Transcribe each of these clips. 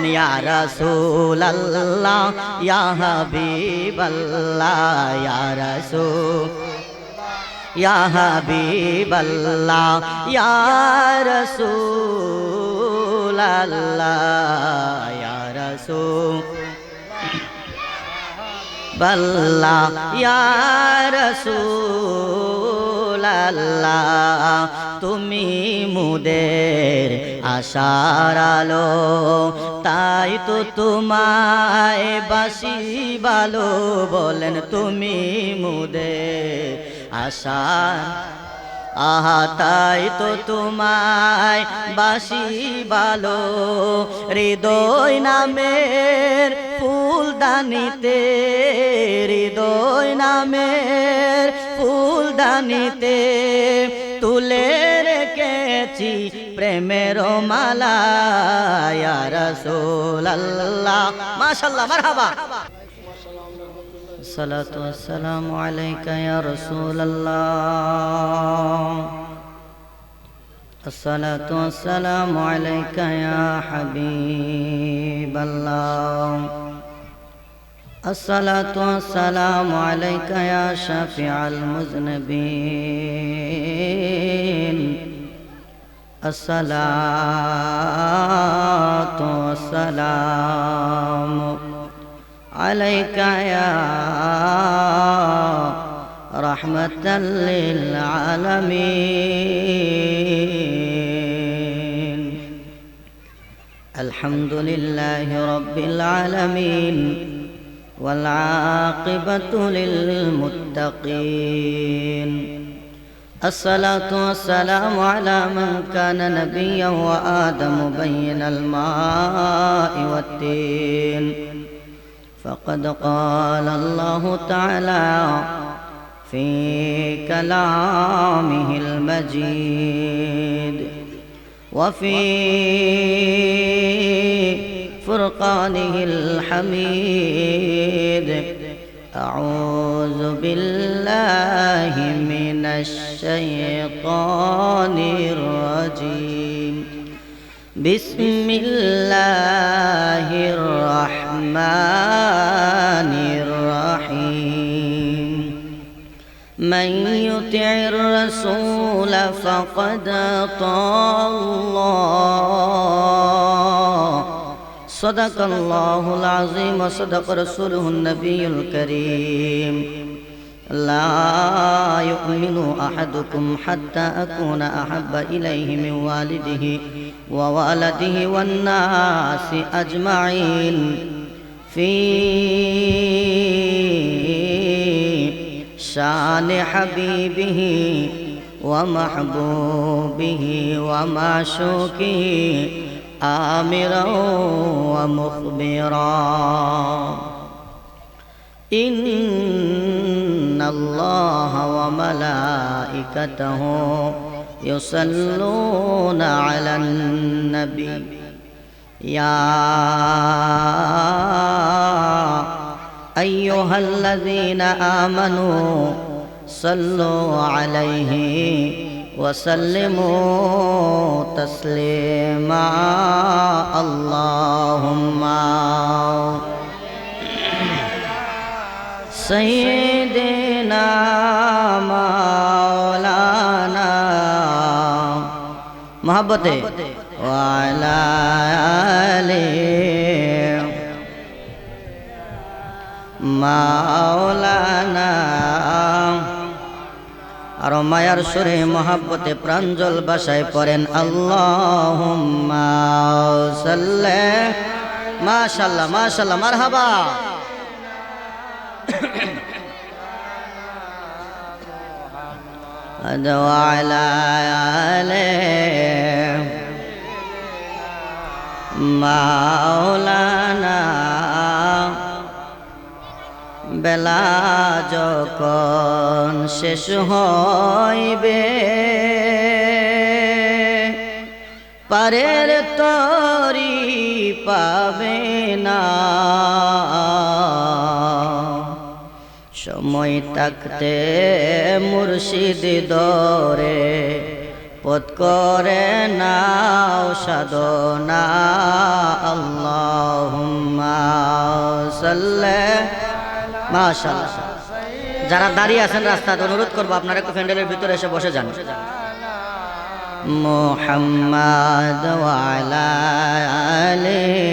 বলেন ইয়া রাসূলাল্লাহ ইয়া হাবিবাল্লাহ ইয়া রাসূল ইয়া হাবিবাল্লাহ ইয়া রাসূলাল্লাহ ইয়া রাসূল বাল্লাহ ইয়া রাসূলাল্লাহ তুমি মুদের আশার আলো তাই তো তোমায় বাসি ভালো বলেন তুমি মুদের আশার আহা তাই তো তোমায় বাসি ভালো হৃদয় নামের ফুলদানিতে হৃদয় নামের ফুলদানিতে তুলে রেখেছি প্রেমের মালা ইয়া রাসূলুল্লাহ মাশাআল্লাহ মারহাবা الصلاة والسلام عليك يا رسول الله الصلاة والسلام عليك يا حبيب الله الصلاة والسلام عليك يا شفيع المذنبين الصلاة والسلام عليك يا رحمة للعالمين الحمد لله رب العالمين والعاقبة للمتقين الصلاة والسلام على من كان نبيا وآدم بين الماء والتين فقد قال الله تعالى في كلامه المجيد وفي فرقانه الحميد أعوذ بالله من الشيطان الرجيم بسم الله الرحمن الرحيم من يطع الرسول فقد أطاع الله صدق الله العظيم وصدق رسوله النبي الكريم لا يؤمن أحدكم حتى أكون أحب إليه من والده ووالده والناس أجمعين في شان حبيبه ومحبوبه ومعشوقه آمرا ومخبرا إن الله وملائكته يصلون على النبي يا أيها الذين آمنوا صلوا عليه وسلموا تسليما اللهم سيدنا مولانا محبته وعلى آله مولانا আর মায়ার সুরে মহাব্বতে প্রাঞ্জল ভাষায় পড়েন আল্লাহুম্মা সাল্লি মাশাআল্লাহ মাশাআল্লাহ মারহাবা وعلى آله مولانا বেলা যখন শেষ হইবে পারের তরি পাবে না সময় থাকতে মুর্শিদ দরে পথ করে নাও সাধনা আল্লাহ সাল্লি মাশাআল্লাহ। যারা দাঁড়িয়ে আছেন রাস্তাতে অনুরোধ করবো আপনারা একটু প্যান্ডেলের ভিতরে এসে বসে যান। মুহাম্মাদ ওয়া আলা আলিহি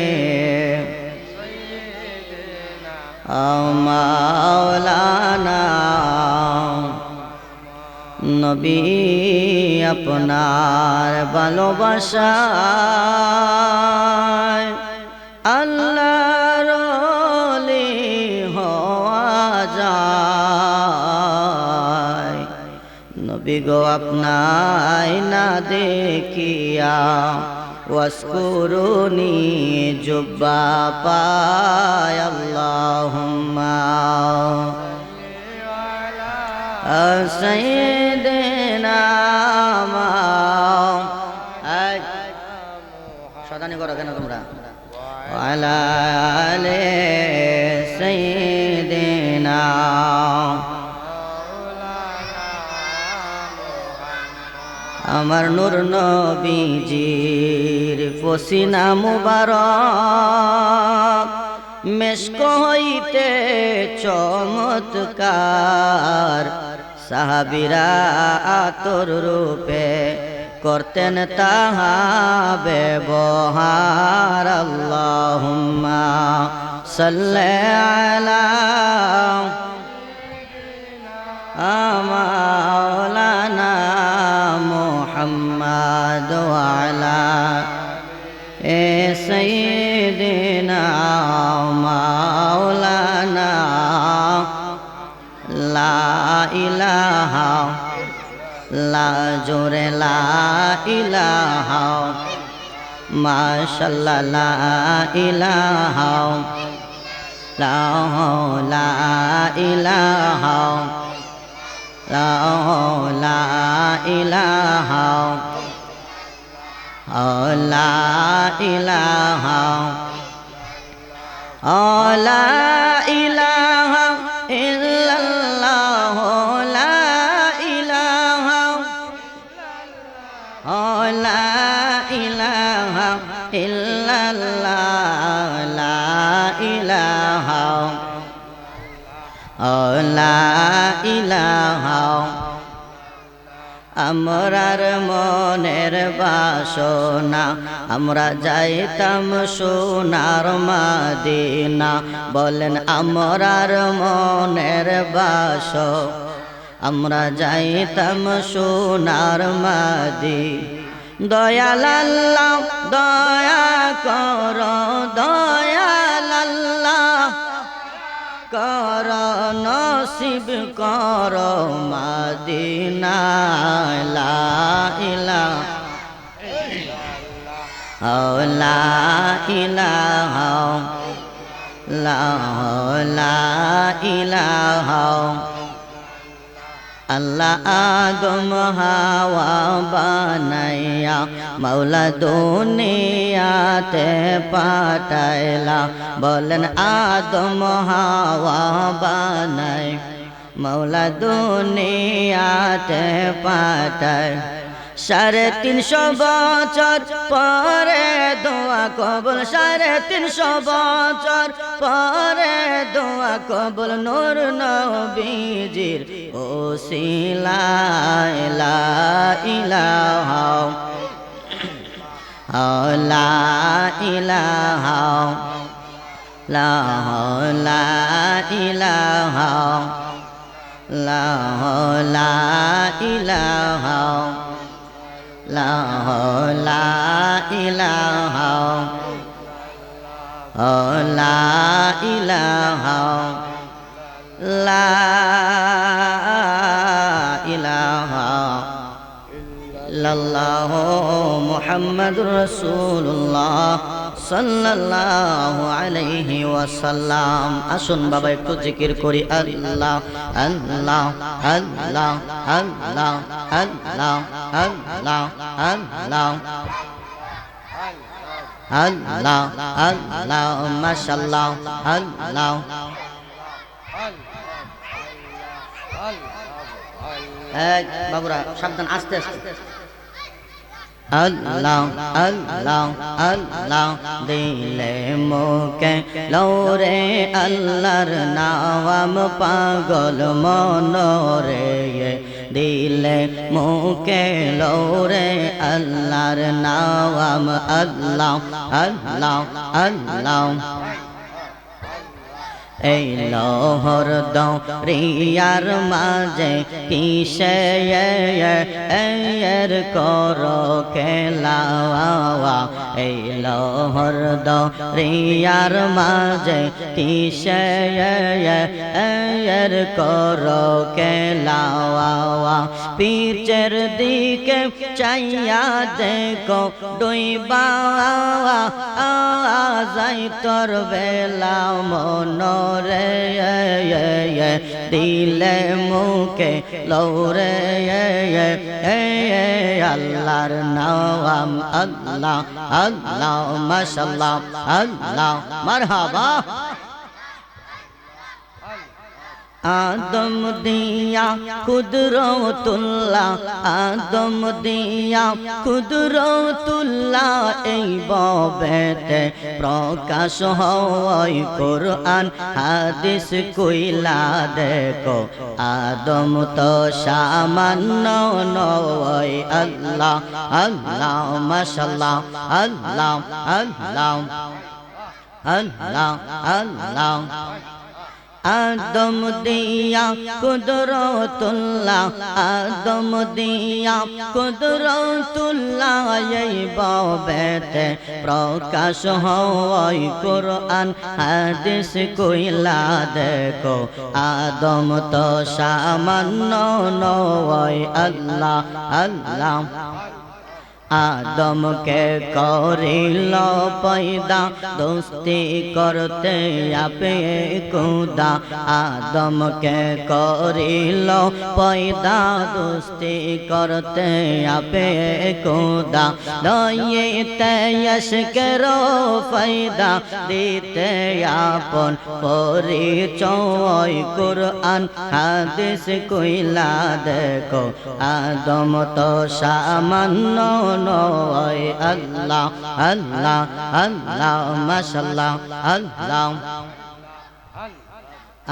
মাওলানা নবী আপনার ভালোবাসায় আল্লাহর ওলি হওয়া যায়। নবী গো আপনায় না দেখিয়া ওয়াসকুরুনি জুব্বা পায় আল্লাহুম্মা সাইয়্যিদিনা সাদানি করো কেন তোমরা ওয়ালা আলি সাইয়্যিদিনা আমার নূর নবীজির পসিনা মুবারক মেশক হইতে চমৎকার সাহাবীরা আতর রূপে করতেন তাহা ব্যবহার। আল্লাহুম্মা সাল্লি আলা মাওলানা মুহাম্মাদ ওয়া আলা সাইয়্যিদিনা মাওলানা লা ইলাহা লা জোরে লা ইলাহা মাশাআল্লাহ লা ইলাহা লা ইলাহা লা ইলাহা লা ইলাহা লা ইলাহা ইল্লাল্লাহ লা ইলাহা লা ইলাহা ইল্লাল্লাহ লা ইলাহা লা ইলাহা আমরার মনের বাসনা আমরা যাইতাম সোনার মদিনা। বলেন আমরার মনের বাসনা আমরা যাইতাম সোনার মদিনা। দয়াল আল্লাহ দয়া করো দয়াল আল্লাহ কর নসিব কর মদিনা। লা ইলাহা লা ইলাহা লা ইলাহা আল্লাহ আদম হাওয়া বানাইয়া মাওলা দুনিয়াতে পাঠাইলা। বলেন আদম হাওয়া বানাই মাওলা দুনিয়াতে পাঠায়। 350 বছর পরে দোয়া কবুল 350 বছর পরে দোয়া কবুল নূর নবীজির ওসিলায়। লা ইলাহা লা ইলাহা লা ইলাহা লা ইলাহা লা ইলাহা লা ইলাহা লা ইলাহা ইল্লাল্লাহ মুহাম্মাদুর রাসূলুল্লাহ সাল্লাল্লাহু আলাইহি ওয়াসাল্লাম। আসুন বাবা একটু জিকির করি আল্লাহ আল্লাহ আল্লাহ আল্লাহ আল্লাহ আল্লাহ আল্লাহ আল্লাহ আল্লাহ মাশাআল্লাহ আল্লাহ। বাবুরা সাবধান আস্তে আস্তে আল্লাহ আল্লাহ আল্লাহ দিলে মুখে লৌরে আল্লাহর নাম পাগল মনরে দিলে মুখে লৌরে আল্লাহর নাম আল্লাহ আল্লাহ আল্লাহ এই লহর দরিয়ার মাঝে কিসে এর কর খেলা এই লহর দরিয়ার মাঝে কিসে এর কর খেলা পিচের দিকে চাইয়া দেখো ডুইবা যাই তোর বেলা মনরে দিলে মুখে লৌরে আল্লাহর নাম আল্লাহ আল্লাহ মাশাআল্লাহ আল্লাহ মারহাবা আদম দিয়া কুদরতুল্লাহ আদম দিয়া কুদরতুল্লাহ এই ববেতে প্রকাশ হয় কোরআন হাদিস কইলা দেখো আদম তো সামান্য নয় আল্লাহ আল্লাহ মাশাআল্লাহ আল্লাহ আল্লাহ আল্লাহ আল্লাহ আদম দিয়া কুদরতুল্লাহ আদম দিয়া কুদরতুল্লাহ এই ববেতে প্রকাশ হয় কোরআন হাদিস কইলা দেখো আদম তো সামান্য নয় আল্লাহ আল্লাহ আদমকে করিল পয়দা দোস্তি করতে আপে খুদা আদমকে করিল পয়দা দোস্তি করতে আপে খুদা দয়েতে আশকেরো ফায়দা দিতে আপন পরিচয় কোরআন হাদিস কইলা দেখো আদম তো সামান্য নয় আল্লাহ আল্লাহ আল্লাহ মাশাআল্লাহ আল্লাহ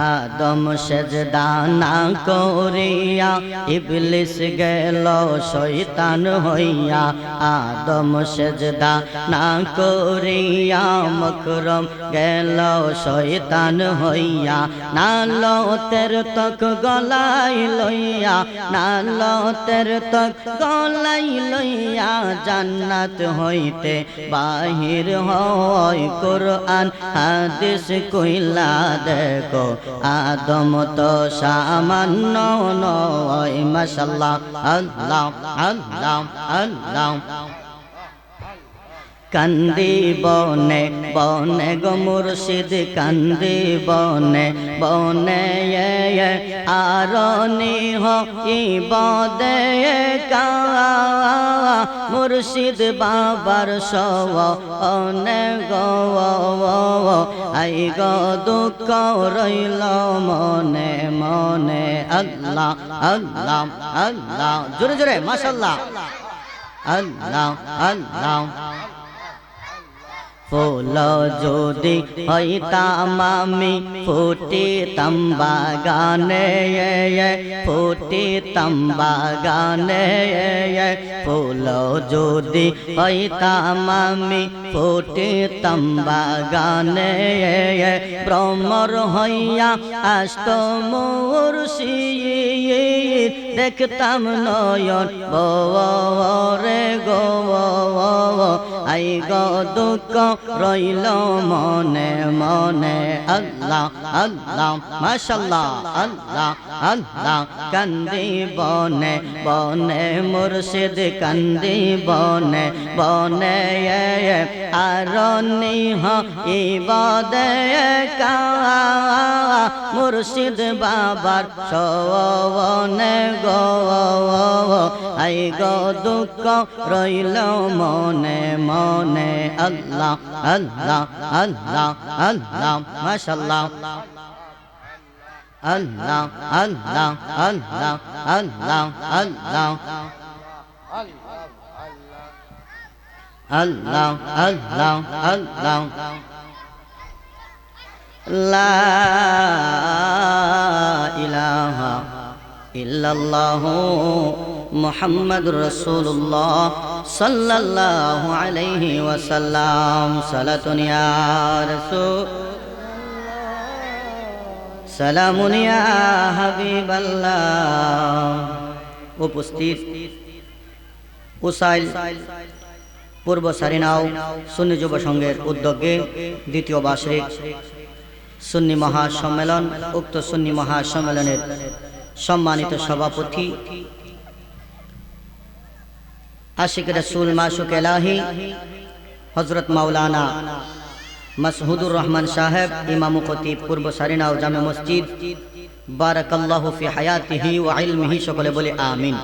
আদম সেজদা না করিয়া ইবলিস গেল শয়তান হইয়া আদম সেজদা না করিয়া মকরম গেল শয়তান হইয়া নালতের তক গলাই লইয়া নালতের তক গলাই লইয়া জান্নাত হইতে বাহির হয় কোরআন হাদিস কইলা দেখো আদম তো সামান্য নয় মাশাআল্লাহ আল্লাহ আল্লাহ আল্লাহ কান্দি বনে বনে গো মুর্শিদ কান্দি বনে বনে আরনি হইবদে কা মুর্শিদ বাবার সব অনে গো আই গো দুঃখ রইল মনে মনে আল্লাহ আল্লাহ আল্লাহ জোরে জোরে মাশাআল্লাহ আল্লাহ আল্লাহ ফুল যদি হইতাম আমি ফুটিতাম বাগানে ফুটিতাম বাগানে ফুল যদি হইতাম আমি ফুটিতাম বাগানে ভ্রমর হইয়া আসত মুর্শিদ দেখতাম নয়ন রে গো আই গো দুঃখ রইল মনে মনে আল্লাহ আল্লাহ মাশাআল্লাহ আল্লাহ আল্লাহ কান্দি বনে বনে মুর্শিদ কান্দি বনে বনে আরনি হইবদে কা মুর্শিদ বাবার সবনে গো আই গো দুঃখ রইল মনে মনে আল্লাহ আল্লাহ আল্লাহ আল্লাহ মাশাআল্লাহ আল্লাহ আল্লাহ আল্লাহ আল্লাহ আল্লাহ আল্লাহ আল্লাহ আল্লাহ লা ইলাহা ইল্লাল্লাহু মুহাম্মাদুর রাসূলুল্লাহ সাল্লাল্লাহু আলাইহি ওয়াসাল্লাম সালাতুন ইয়া রাসূল সালামুন ইয়া হাবিবাল্লাহ। উপস্থিত উসাইল পূর্ব সারিনাও সুন্নি যুব সংঘের উদ্যোগে দ্বিতীয় বার্ষিক সুন্নি মহাসম্মেলন, উক্ত সুন্নি মহাসম্মেলনের সম্মানিত সভাপতি আশিক রাসূল মাশুক এলাহি হযরত মাওলানা মাসহুদুর রহমান সাহেব, ইমাম খতিব পূর্ব সারিনাও জামে মসজিদ, বারাকাল্লাহু ফি হায়াতিহি ওয়া ইলমিহি, সকলে বলে আমিন।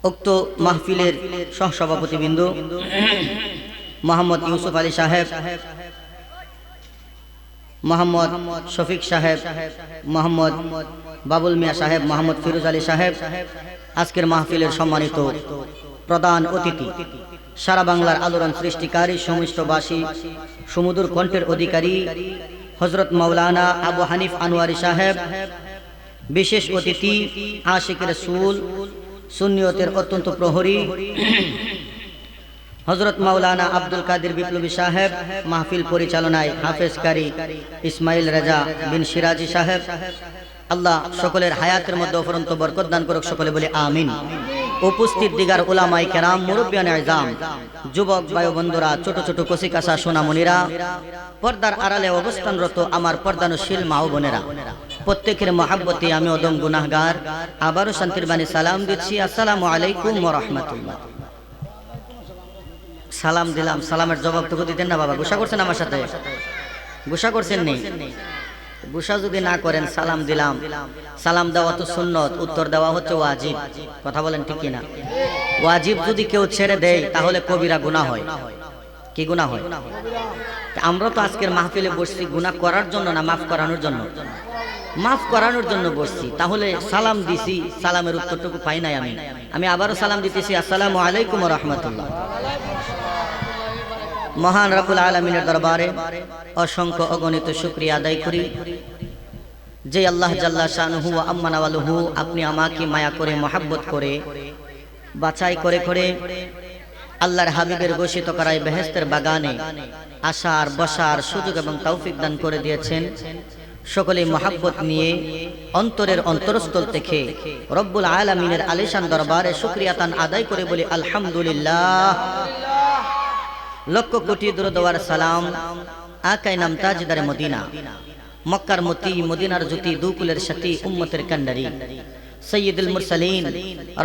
উক্ত মাহফিলের সহসভাপতিবৃন্দ মোহাম্মদ ইউসুফ আলী সাহেব, মোহাম্মদ শফিক সাহেব, মোহাম্মদ বাবুল মিয়া সাহেব, মোহাম্মদ ফিরোজ আলী সাহেব, আজকের মাহফিলের সম্মানিত প্রধান অতিথি, সারা বাংলার আলোড়ন সৃষ্টিকারী, সমিষ্টবাসী, সুমধুর কণ্ঠের অধিকারী হযরত মাওলানা আবু হানিফ আনোয়ারি সাহেব, বিশেষ অতিথি আশিক রাসূল সুন্নিয়তের অত্যন্ত প্রহরী হযরত মাওলানা আব্দুল কাদের বিপ্লবী সাহেব, মাহফিল পরিচালনায় হাফেজ কারি ইসমাইল রাজা বিন সিরাজি সাহেব। আল্লাহ সকলের হায়াতের মধ্যে অফুরন্ত বরকত দান করুক, সকলে বলে আমিন। উপস্থিত দিগার উলামায়ে কেরাম, মুরব্বিয়ানে আযম, যুবক ভাই বন্ধুরা, ছোট ছোট কচিকাঁচা সোনামণিরা, পর্দার আড়ালে অবস্থানরত আমার পর্দানুশীল মা ও বোনেরা, প্রত্যেকের মহাব্বতে আমি অদম গুনাহগার আবারও শান্তির বাণী সালাম দিচ্ছি। আসসালামু আলাইকুম ওয়া রাহমাতুল্লাহ। সালাম দিলাম, সালামের জবাবটুকু দিতেন না বাবা? গুসা করছেন আমার সাথে? গুসা করছেন নি? গুসা যদি না করেন, সালাম দিলাম, সালাম দেওয়া তো সুন্নত, উত্তর দেওয়া হচ্ছে ওয়াজিব। কথা বলেন ঠিক কিনা? ওয়াজিব যদি কেউ ছেড়ে দেয় তাহলে কবিরা গুনাহ হয়। কি গুনাহ হয়? আমরা তো আজকের মাহফিলে বসছি গুনাহ করার জন্য না, মাফ করানোর জন্য? মাফ করানোর জন্য বসছি। তাহলে সালাম দিছি, সালামের উত্তরটুকু পাই নাই আমি আবারও সালাম দিতেছি। আসসালামু আলাইকুম ওয়া রাহমাতুল্লাহ। মহান রব্বুল আলামিনের দরবারে অসংখ্য অগণিত শুকরিয়া আদায় করি যে আল্লাহ জাল্লা শানুহু ওয়া আম্মানা ওয়ালুহু আপনি আমাকে মায়া করে, মহব্বত করে, বাছাই করে করে আল্লাহর হাবিবের ঘোষিত করায় বেহেশতের বাগানে আসার, বসার সুযোগ এবং তৌফিক দান করে দিয়েছেন। সকলে মহব্বত নিয়ে অন্তরের অন্তরস্থল থেকে রব্বুল আলামিনের আলিশান দরবারে শুকরিয়া তান আদায় করে বলি আলহামদুলিল্লাহ। লক্ষ কোটি দরুদ ওয়ার সালাম আকায়ে নাম তাজদারে মদিনা, মক্কার মতি, মদিনার জ্যোতি, দুকুলের সাথী, উম্মতের কান্ডারি, সাইয়্যিদুল মুরসালিন,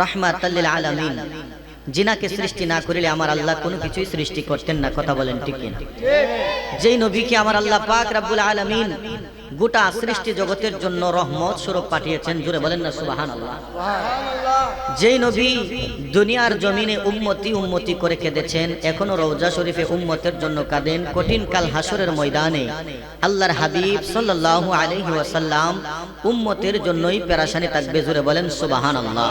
রাহমাতাল লিল আলামিন, জিনাকে সৃষ্টি না করিলে আমার আল্লাহ কোনো কিছুই সৃষ্টি করতেন না। কথা বলেন ঠিক কিনা? যেই নবীকে আমার আল্লাহ পাক রব্বুল আলামিন গোটা সৃষ্টি জগতের জন্য রহমত স্বরূপ পাঠিয়েছেন, জোরে বলেন না সুবহানাল্লাহ। যেই নবী দুনিয়ার জমিনে উম্মতি উম্মতি করে কেঁদেছেন, এখনো রওজা শরীফে উম্মতের জন্য কাঁদেন, কঠিন কাল হাসরের ময়দানে আল্লাহর হাবিব সাল্লাল্লাহু আলাইহি ওয়াসাল্লাম উম্মতের জন্যই পেরেশানি থাকবে, জোরে বলেন সুবহানাল্লাহ।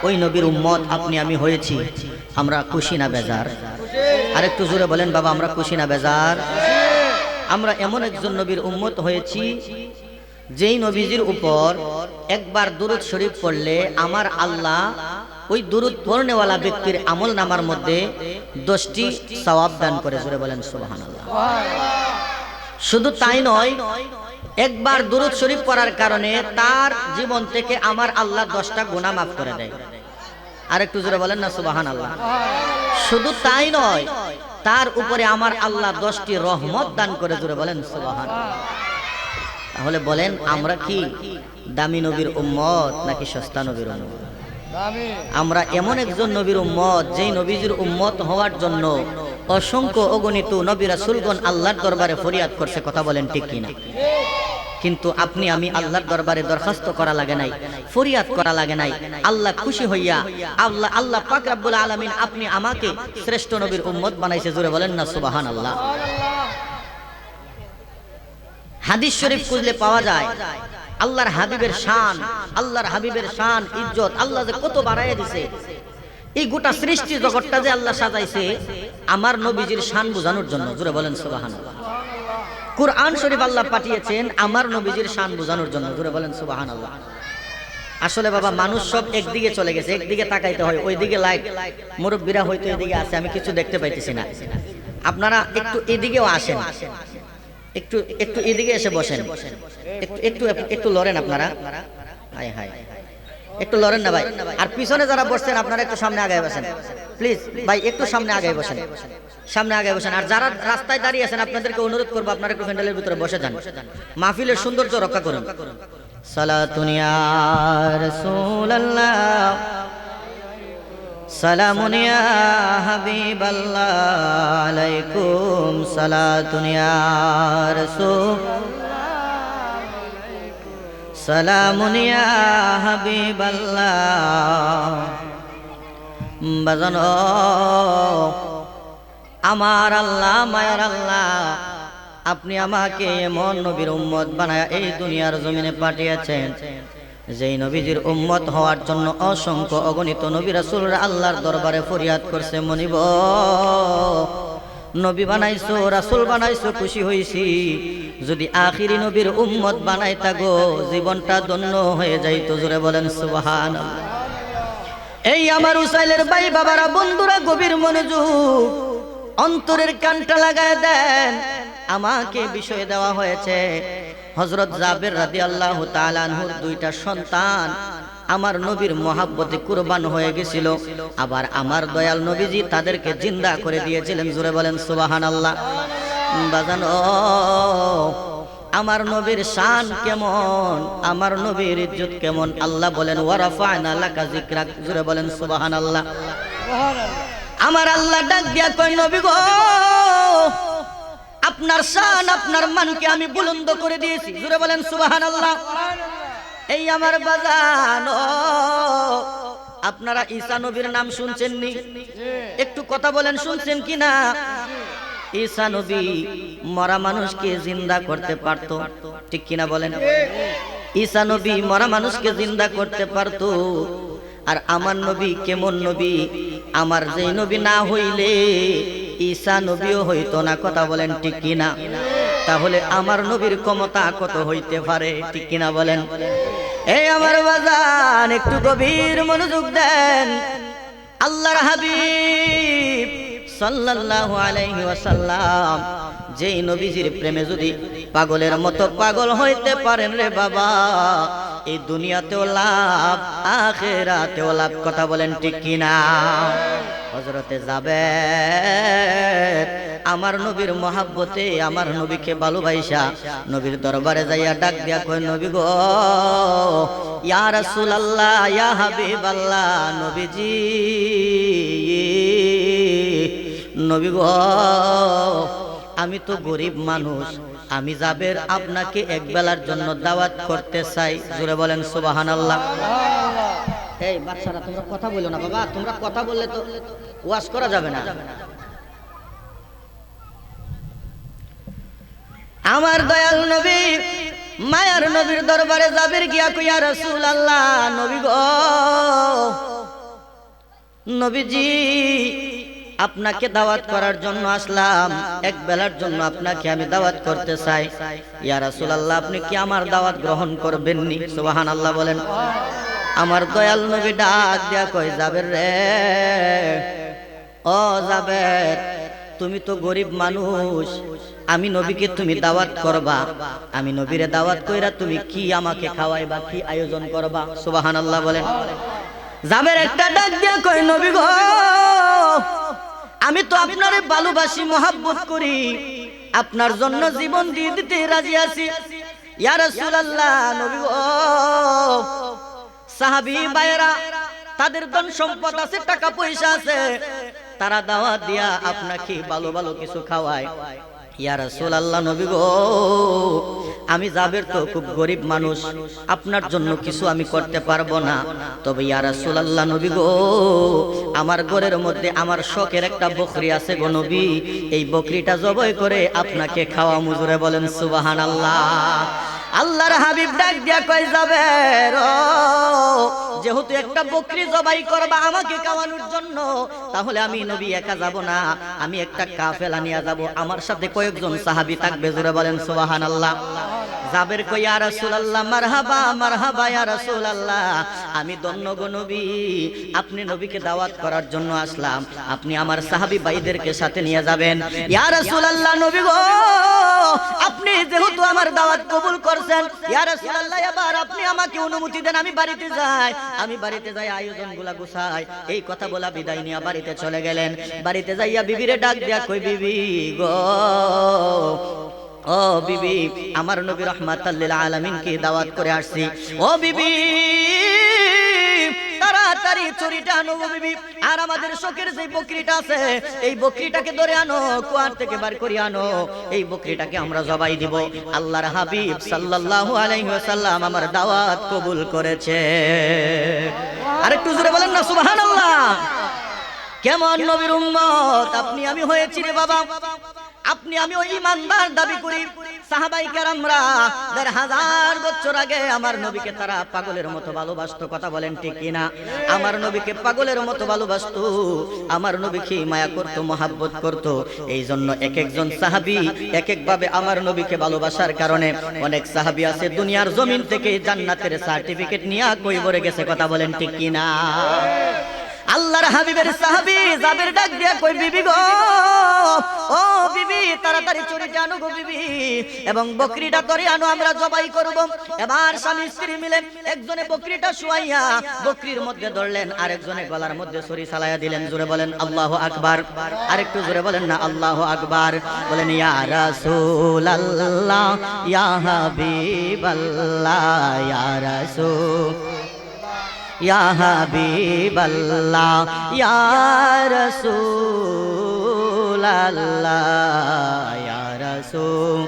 ওই নবীর উম্মত আপনি আমি হয়েছি, আমরা খুশি না বেজার? আরেকটু জোরে বলেন বাবা, আমরা খুশি না বেজার? আমরা এমন একজন নবীর উম্মত হয়েছি যেই নবীজির উপর একবার দুরূদ শরীফ পড়লে আমার আল্লাহ ওই দুরূদ পড়নেওয়ালা ব্যক্তির আমল নামার মধ্যে 10টি সওয়াব দান করে, জোরে বলেন সুবহানাল্লাহ। শুধু তাই নয়, একবার দুরূদ শরীফ পড়ার কারণে তার জীবন থেকে আমার আল্লাহ 10টা গুনাহ মাফ করে দেয়। আরেকটু জোরে বলেন না সুবহানাল্লাহ। শুধু তাই নয়, তার উপরে আমার আল্লাহ 10টি রহমত দান করে, জোরে বলেন সুবহানাল্লাহ। তাহলে বলেন আমরা কি দামি নবীর উম্মত নাকি সস্তা নবীর উম্মত? আমরা এমন একজন নবীর উম্মত যেই নবীজির উম্মত হওয়ার জন্য অসংখ্য অগণিত নবী রাসূলগণ আল্লাহর দরবারে ফরিয়াদ করছে। কথা বলেন ঠিক কিনা? কিন্তু আপনি আমি আল্লাহর দরবারে দরখাস্ত করা লাগে নাই, ফরিয়াদ করা লাগে নাই। আল্লাহ খুশি হইয়া আল্লাহ পাক রব্বুল আলামিন আপনি আমাকে শ্রেষ্ঠ নবীর উম্মত বানাইছে, জোরে বলেন না সুবহানাল্লাহ। হাদিস শরীফ খুঁজলে পাওয়া যায় আল্লাহর হাবিবের শান, আল্লাহর হাবিবের শান, ইজ্জত আল্লাহ যে কত বাড়াইয়া দিছে। এই গোটা সৃষ্টি জগৎটা যে আল্লাহ সাজাইছে আমার নবীজির শান বোঝানোর জন্য। জোরে বলেন সুবহানাল্লাহ। কুরআন শরীফ আল্লাহ পাঠিয়েছেন আমার নবীজির শান বোঝানোর জন্য। জোরে বলেন সুবহানাল্লাহ। আসলে বাবা মানুষ সব একদিকে চলে গেছে, একদিকে তাকাইতে হয়, ওইদিকে লাইট, মুরব্বীরা হয়তো এদিকে আছে, আমি কিছু দেখতে পাইতেছি না। আপনারা একটু এদিকেও আসেন, একটু একটু এদিকে এসে বসেন, একটু একটু একটু লড়েন আপনারা। হায় হায়, একটু লড়েন না ভাই। আর পিছনে যারা বসছেন আপনারা একটু সামনে আগায় বসেন প্লিজ ভাই, একটু সামনে আগায় বসেন, সামনে আগায় বসেন। আর যারা রাস্তায় দাঁড়িয়ে আছেন আপনাদেরকে অনুরোধ করবো আপনারা একটু প্যান্ডেলের ভিতরে বসে যান, মাহফিলের সৌন্দর্য রক্ষা করুন। সালাতুন ইয়া রাসূলুল্লাহ, সালামুন ইয়া হাবিবাল্লাহ, আলাইকুম সালাতুন ইয়া রাসূল, সালামুন ইয়া হাবিবাল্লাহ। বাজানো আমার আল্লাহ মায়ার আল্লাহ, আপনি আমাকে এমন নবীর উম্মত বানায়া এই দুনিয়ার জমিনে পাঠিয়েছেন, যেই নবীজির উম্মত হওয়ার জন্য অসংখ্য অগণিত নবী রাসূলরা আল্লাহর দরবারে ফরিয়াদ করছে, মনিব নবী বানাইছো, রাসূল বানাইছো, খুশি হইছি। যদি আখিরি নবীর উম্মত বানাইতা গো, জীবনটা ধন্য হয়ে যাইতো। জোরে বলেন সুবহানাল্লাহ। এই আমার উসাইলের ভাই বাবারা, বন্ধুরা, গভীর মনোযোগ, অন্তরের কানটা লাগায় দেন। আমাকে বিষয় দেওয়া হয়েছে হযরত জাবের রাদিয়াল্লাহু তাআলা আনহুর দুইটা সন্তান আমার নবীর মহাব্বতে কুরবান হয়ে গেছিল, আবার আমার দয়াল নবীজি তাদেরকে জিন্দা করে দিয়েছিলেন। জোরে বলেন সুবহানাল্লাহ। বাজানো আমার নবীর শান কেমন, আমার নবীর ইজ্জত কেমন, আল্লাহ বলেন ওয়ারাফা'না লাকা যিকরাক। জোরে বলেন সুবহানাল্লাহ। আমার আল্লাহ ডাক দিয়া কয়, নবী গো আপনার শান আপনার মানকে আমি বুলন্দ করে দিয়েছি। জোরে বলেন সুবহানাল্লাহ। এই আমার বাজান, আপনারা ঈসা নবীর নাম শুনছেন নি? একটু কথা বলেন, শুনছেন কিনা? ঈসা নবী মরা মানুষকে জিন্দা করতে পারতো, ঠিক কিনা বলেন? ঈসা নবী মরা মানুষকে জিন্দা করতে পারতো। আর আমার নবী কেমন নবী, আমার যেই নবী না হইলে ঈসা নবীও হইতো না। কথা বলেন ঠিক কিনা? তাহলে আমার নবীর ক্ষমতা কত হইতে পারে, ঠিক কিনা বলেন? এই আমার বাজান একটু গভীর মনোযোগ দেন। আল্লাহর হাবিব সাল্লাল্লাহু আলাইহি ওয়াসাল্লাম যেই নবীজির প্রেমে যদি পাগলের মতো পাগল হইতে পারেন রে বাবা, এই দুনিয়াতেও লাভ আখিরাতেও লাভ। কথা বলেন ঠিক কিনা? হযরতে জাবের আমার নবীর মহাব্বতে আমার নবীকে ভালোবাসা নবীর দরবারে যাইয়া ডাক দিয়া কয়, নবী গো ইয়া রাসূলুল্লাহ, ইয়া হাবিবাল্লাহ, নবীজি, নবী গো আমি তো গরিব মানুষ, আমি জাবের আপনাকে এক বেলার জন্য দাওয়াত করতে চাই। জোরে বলেন সুবহানাল্লাহ। এই বাচ্চারা তোমরা কথা বলো না বাবা, তোমরা কথা বললে তো ওয়াজ করা যাবে না। আমার দয়াল নবী মায়ার নবীর দরবারে জাবের গিয়া কই, ইয়া রাসূলুল্লাহ, নবী গো নবীজি আপনাকে দাওয়াত করার জন্য আসলাম, এক বেলার জন্য আপনাকে আমি দাওয়াত করতে চাই। ইয়া রাসূলুল্লাহ আপনি কি আমার দাওয়াত গ্রহণ করবেন নি? সুবহানাল্লাহ বলেন। আমার দয়াল নবী ডাক দিয়া কয়, জাবের রে, ও জাবের, তুমি তো গরিব মানুষ, আমি নবীকে তুমি দাওয়াত করবা, আমি নবীরে দাওয়াত কইরা তুমি কি আমাকে খাওয়াইবা, কি আয়োজন করবা? সুবহানাল্লাহ বলেন। জাবের একটা ডাক দিয়া কয়, নবী গো আমি তো আপনারে ভালোবাসি, মহব্বত করি, আপনার জন্য জীবন দিয়ে দিতে রাজি আছি। ইয়া রাসূলুল্লাহ, নবী গো সাহাবী ভাইরা তাদের ধন সম্পদ আছে, টাকা পয়সা আছে, তারা দাওয়াত দিয়া আপনাকে ভালো ভালো কিছু খাওয়ায়। ইয়া রাসূলুল্লাহ, নবী গো আমি জাবের তো খুব গরিব মানুষ, আপনার জন্য কিছু আমি করতে পারবো না। তবে ইয়া রাসূলুল্লাহ, নবী গো আমার ঘরের মধ্যে আমার শখের একটা বকরি আছে গো নবী, এই বকরিটা জবাই করে আপনাকে খাওয়া। মুজুরে বলেন সুবহানাল্লাহ। আল্লাহর হাবিব ডাক দিয়া কই, জাবের যেহেতু একটা বকরি জবাই করবা আমাকে খাওয়ানোর জন্য, তাহলে আমি নবী একা যাব না, আমি একটা কাফেলা নিয়ে যাব, আমার সাথে কয়েকজন সাহাবী থাকবে। জোরে বলেন সুবহানাল্লাহ। জাবের কই ইয়া রাসূলুল্লাহ, মারহাবা মারহাবা ইয়া রাসূলুল্লাহ, আমি ধন্য গো নবী, আপনি নবীকে দাওয়াত করার জন্য আসলাম, আপনি আমার সাহাবী ভাইদেরকে সাথে নিয়ে যাবেন। ইয়া রাসূলুল্লাহ, নবী গো আপনি যেহেতু আমার দাওয়াত কবুল করছেন, ইয়া রাসূলুল্লাহ এবার আপনি আমাকে অনুমতি দেন, আমি বাড়িতে যাই, আমি বাড়িতে যাই আয়োজনগুলা গুছাই। এই কথা বলা বিদায় নিয়ে বাড়িতে চলে গেলেন। বাড়িতে যাইয়া বিবিরে ডাক দিয়া কই, বিবি গো, ও বিবি, আমার নবী রাহমাতাল লিল আলামিনকে দাওয়াত করে আসছি, ও বিবি তাড়াতাড়ি চুরিটা আনো বিবি, আর আমাদের শোকের যে বকরিটা আছে এই বকরিটাকে ধরে আনো, কুয়ার থেকে বার করে আনো, এই বকরিটাকে আমরা জবাই দিব। আল্লাহর হাবিব সাল্লাল্লাহু আলাইহি ওয়াসাল্লাম আমার দাওয়াত কবুল করেছে। আরেকটু জোরে বলেন না সুবহানাল্লাহ। কেমন নবীর উম্মত আপনি আমি হয়েছি রে বাবা, আপনি আমি ওই ইমানদার দাবি করি। সাহাবাই কেরামরা ১৫০০ বছর আগে আমার নবীকে তারা পাগলের মতো ভালোবাসতো, কথা বলেন ঠিক কিনা? আমার নবীকে পাগলের মতো ভালোবাসতো, আমার নবীকে মায়া করত, মহাব্বত করত। এই জন্য এক একজন সাহাবী এক এক ভাবে আমার নবীকে ভালোবাসার কারণে অনেক সাহাবী আছে দুনিয়ার জমিন থেকে জান্নাতের সার্টিফিকেট নিয়ে কই ভরে গেছে, কথা বলেন ঠিক কিনা? আল্লাহর হাবিবের সাহাবী জাবের ডাক দিয়া কই, বিবি গো, ও বিবি তাড়াতাড়ি চুরিটা আনো গো বিবি, এবং বকরিটা ধরে আনো, আমরা জবাই করব। এবার স্বামী স্ত্রী মিলে একজনে বকরিটা শুয়াইয়া বকরির মধ্যে ধরলেন, আরেকজনে গলার মধ্যে ছুরি চালাইয়া দিলেন। জোরে বলেন আল্লাহু আকবার। আরেকটু জোরে বলেন না আল্লাহু আকবার। বলেন ইয়া রাসূলুল্লাহ, ইয়া হাবিবাল্লাহ, ইয়া রাসূল, ইয়া হাবিবাল্লাহ, ইয়া রাসূলাল্লাহ, ইয়া রাসূলাল্লাহ,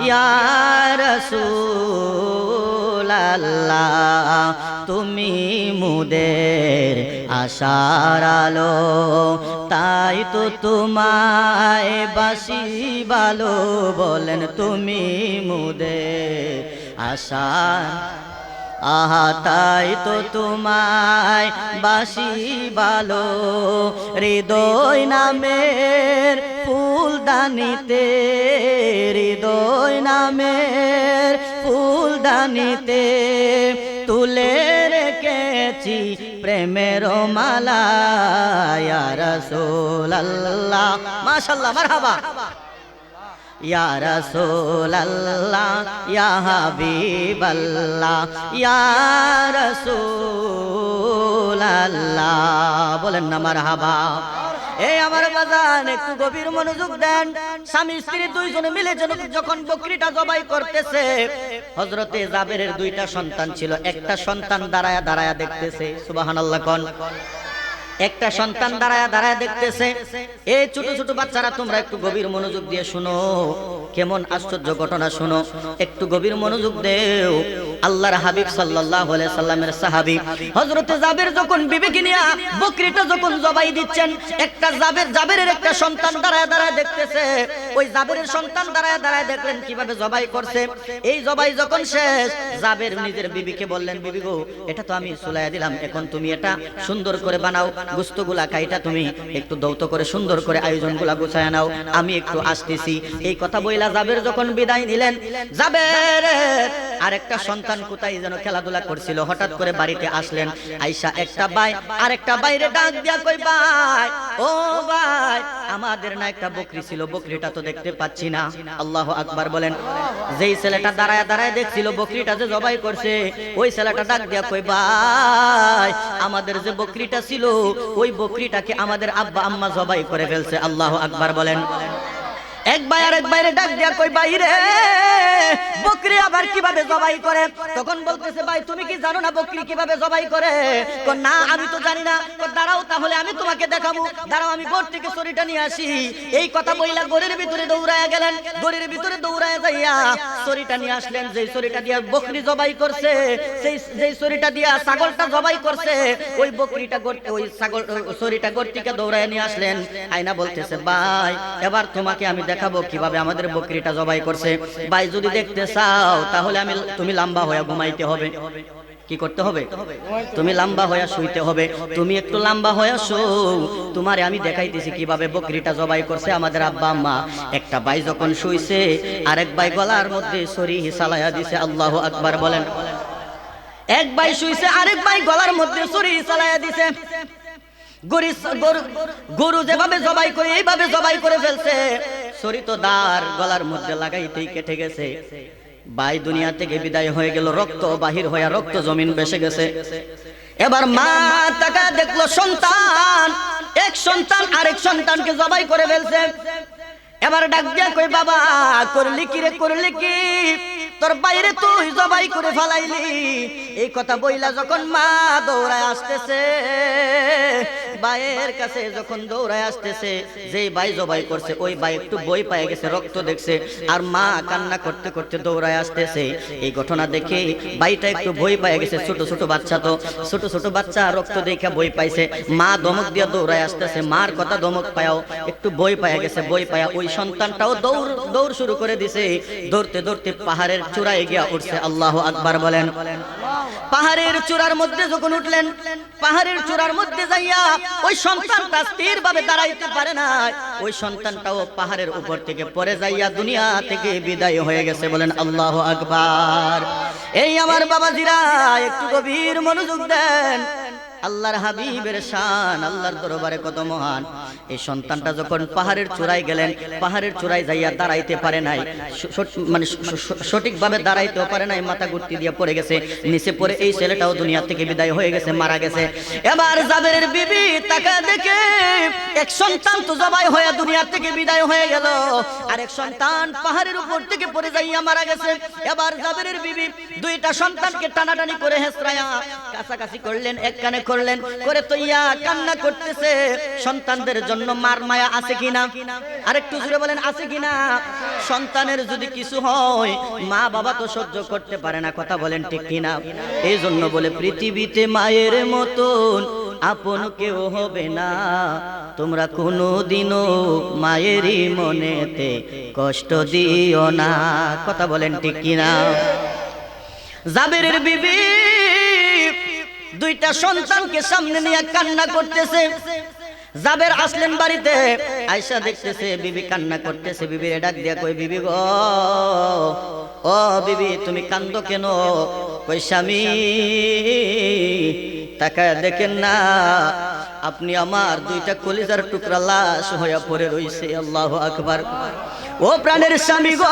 ইয়া রাসূলাল্লাহ, তুমি মুদের আশার আলো, তাই তো তোমায় বাসি ভালো। বলেন তুমি মুদের আশা, আহা তাই তো তোমায় বাসি ভালো। হৃদয় নামের ফুলদানিতে, হৃদয় নামের ফুলদানিতে তুলে রেখেছি প্রেমের মালা। ইয়া রাসূলুল্লাহ, মাশাআল্লাহ, মারহাবা। ইয়া রাসূলুল্লাহ, ইয়া হাবিবাল্লাহ, ইয়া রাসূলুল্লাহ, বলেন না মারহাবা। এই আমার বাজান একটু গভীর মনোযোগ দেন। স্বামী স্ত্রী দুইজনে মিলে যখন বকরিটা জবাই করতেছে, হযরতে জাবেরের দুইটা সন্তান ছিল, একটা সন্তান দাঁড়ায়া দাঁড়ায়া দেখতেছে। সুবহানাল্লাহ কোন? একটা সন্তান দাঁড়ায়া দাঁড়ায়া দেখতেছে। এই ছোট ছোট বাচ্চারা তোমরা একটু গভীর মনোযোগ দিয়ে শুনো, কেমন আশ্চর্য ঘটনা শুনো, একটু গভীর মনোযোগ দেও। আল্লাহর হাবিব সাল্লাল্লাহু আলাইহি সাল্লামের সাহাবী হযরতে জাবের যখন বিবিকে নিয়ে বকরিটা যখন জবাই দিচ্ছেন, একটা জাবেরের একটা সন্তান দাঁড়ায় দাঁড়ায় দেখতেছে। ওই জাবেরের সন্তান দাঁড়ায় দাঁড়ায় দেখলেন কিভাবে জবাই করছে। এই জবাই যখন শেষ, জাবের নিজের বিবিকে বললেন, বিবি গো, এটা তো আমি চুলাইয়া দিলাম, এখন তুমি এটা সুন্দর করে বানাও, গোশতগুলা কাইটা তুমি একটু দৌত করে সুন্দর করে আয়োজনগুলা গুছায়া নাও, আমি একটু আসতেছি। এই কথা বইলা জাবের যখন বিদায় নিলেন, জাবের আরেকটা সন্তান কোথায় যেন খেলাধুলা করছিল, হঠাৎ করে বাড়িতে আসলেন। আয়েশা একটা ভাই আরেকটা বাইরে ডাক দিয়া কই, ভাই ও ভাই, আমাদের না একটা বকরি ছিল, বকরিটা তো দেখতে পাচ্ছি না। আল্লাহু আকবার বলেন। যেই ছেলেটা দাঁড়ায় দাঁড়ায় দেখছিল বকরিটা যে জবাই করছে, ওই ছেলেটা ডাক দিয়া কই, ভাই আমাদের যে বকরিটা ছিল ওই বকরিটাকে আমাদের আব্বা আম্মা জবাই করে ফেলছে। আল্লাহু আকবার বলেন। এক ভাই আরেক বাইরে ডাক দিয়া কই, ভাই রে বকরি আবার কিভাবে জবাই করে? তখন বলতেছে, ভাই তুমি কি জানো না বকরি কিভাবে জবাই করে? না আমি তো জানি না। দাঁড়াও তাহলে আমি তোমাকে দেখাবো, দাঁড়াও আমি ঘর থেকে ছড়িটা নিয়ে আসি। এই কথা বইলা ঘরের ভিতরে দৌড়ায় গেলেন। ঘরের ভিতরে দৌড়ায় যাইয়া ছড়িটা নিয়ে আসলেন। যেই ছড়িটা দিয়া বকরি জবাই করছে, যেই ছড়িটা দিয়া ছাগলটা জবাই করছে, ওই বকরিটা ওই ছাগল ছড়িটা ঘর থেকে দৌড়ায় নিয়ে আসলেন। আয়না বলতেছে, ভাই এবার তোমাকে আমি দেখাবো কিভাবে আমাদের বকরিটা জবাই করছে। ভাই যদি দেখতে চাও তাহলে তুমি লম্বা হয়ে ঘুমাইতে হবে। কি করতে হবে? তুমি লম্বা হয়ে শুইতে হবে। তুমি একটু লম্বা হয়ে শোও। তোমারে আমি দেখাইতেছি কিভাবে বকরিটা জবাই করছে আমাদের আব্বা আম্মা। একটা ভাই যখন শুইছে, আরেক ভাই গলার মধ্যে ছুরি চালাইয়া দিছে। আল্লাহু আকবার বলেন। এক ভাই শুইছে, আরেক ভাই গলার মধ্যে ছুরি চালাইয়া দিছে। গরু যেভাবে জবাই করে এইভাবে জবাই করে ফেলছে। ছুরি তো দাঁড় গলার মধ্যে লাগাইতেই কেটে গেছে। ভাই দুনিয়া থেকে বিদায় হয়ে গেল, রক্ত বাহির হয়ে রক্ত জমিন বেসে গেছে। এবার মা তাকা দেখলো সন্তান, এক সন্তান আরেক সন্তানকে জবাই করে ফেলছে। এবার ডাক দিয়া কই, বাবা করলি কি রে, করলি কি? তোর বাইরে তুই জবাই করে ফেলাইলি। এই কথা বইলা যখন মা দৌড়ায় আসতেছে, ভাইয়ের কাছে যখন দৌড়ায় আসতেছে, যেই ভাই জবাই করছে ওই ভাই একটু বই পায়ে গেছে, রক্ত দেখছে, আর মা কান্না করতে করতে দৌড়ায় আসতেছে। এই ঘটনা দেখে ভাইটা একটু বই পায়ে গেছে। ছোট ছোট বাচ্চা, তো ছোট ছোট বাচ্চা রক্ত দেখে বই পাইছে। মা ধমক দিয়া দৌড়ায় আসতেছে, মার কথা ধমক পায়াও একটু বই পায়ে গেছে। বই পায়া ওই সন্তানটাও দৌড় শুরু করে দিছে। দৌড়তে দৌড়তে পাহাড়ের চূড়ায় গিয়া উঠছে। আল্লাহু আকবার বলেন। পাহাড়ের চূড়ার মধ্যে যখন উঠলেন, পাহাড়ের চূড়ার মধ্যে যাইয়া ওই সন্তানটা স্থির ভাবে দাঁড়াইতে পারে না। ওই সন্তানটাও পাহাড়ের উপর থেকে পড়ে যাইয়া দুনিয়া থেকে বিদায় হয়ে গেছে। বলেন আল্লাহু আকবার। এই আমার বাবাজিরা একটু গভীর মনোযোগ দেন। আল্লাহর হাবিবের শান আল্লাহর দরবারে কত মহান। এই সন্তানটা যখন পাহাড়ের চূড়ায় গেলেন, পাহাড়ের চূড়ায় যাইয়া দাঁড়াইতে পারে নাই, মানে সঠিকভাবে দাঁড়াইতেও পারে নাই, মাথা গুটি দিয়ে পড়ে গেছে নিচে পড়ে। এই ছেলেটাও দুনিয়া থেকে বিদায় হয়ে গেছে, মারা গেছে। এবার জাবেরের বিবি তাকা দেখে, এক সন্তান তো জবাই হয়ে দুনিয়া থেকে বিদায় হয়ে গেল, আর এক সন্তান পাহাড়ের উপর থেকে পড়ে যাইয়া মারা গেছে। এবার জাবেরের বিবি দুইটা সন্তানকে টানাটানি করে হেসরায়া কাছাকাছি করলেন, এক কানে করলেন, করে তৈয়া কান্না করতেছে। সন্তানদের জন্য মার মায়া আছে কিনা? আরেকটু জোরে বলেন, আছে কিনা? সন্তানের যদি কিছু হয় মা বাবা তো সহ্য করতে পারে না, কথা বলেন ঠিক কিনা? এই জন্য বলে পৃথিবীতে মায়ের মতন আপন কেউ হবে না। তোমরা কোনোদিনও মায়েরই মনেতে কষ্ট দিও না, কথা বলেন ঠিক কিনা? জাবেরের বিবি দুইটা সন্তানকে সামনে নিয়ে কান্না করতেছে। জাবের আসলেন বাড়িতে, আয়সা দেখতেছে বিবি কান্না করতেছে। বিবির ডাক দিয়া কই, বিবি গো, ও বিবি তুমি কান্দো কেন? কই স্বামী তাকায় দেখেন না, আপনি আমার দুইটা কলিজার টুকরা লাশ হইয়া পড়ে রইছে। আল্লাহু আকবার। ও প্রাণের স্বামী গো,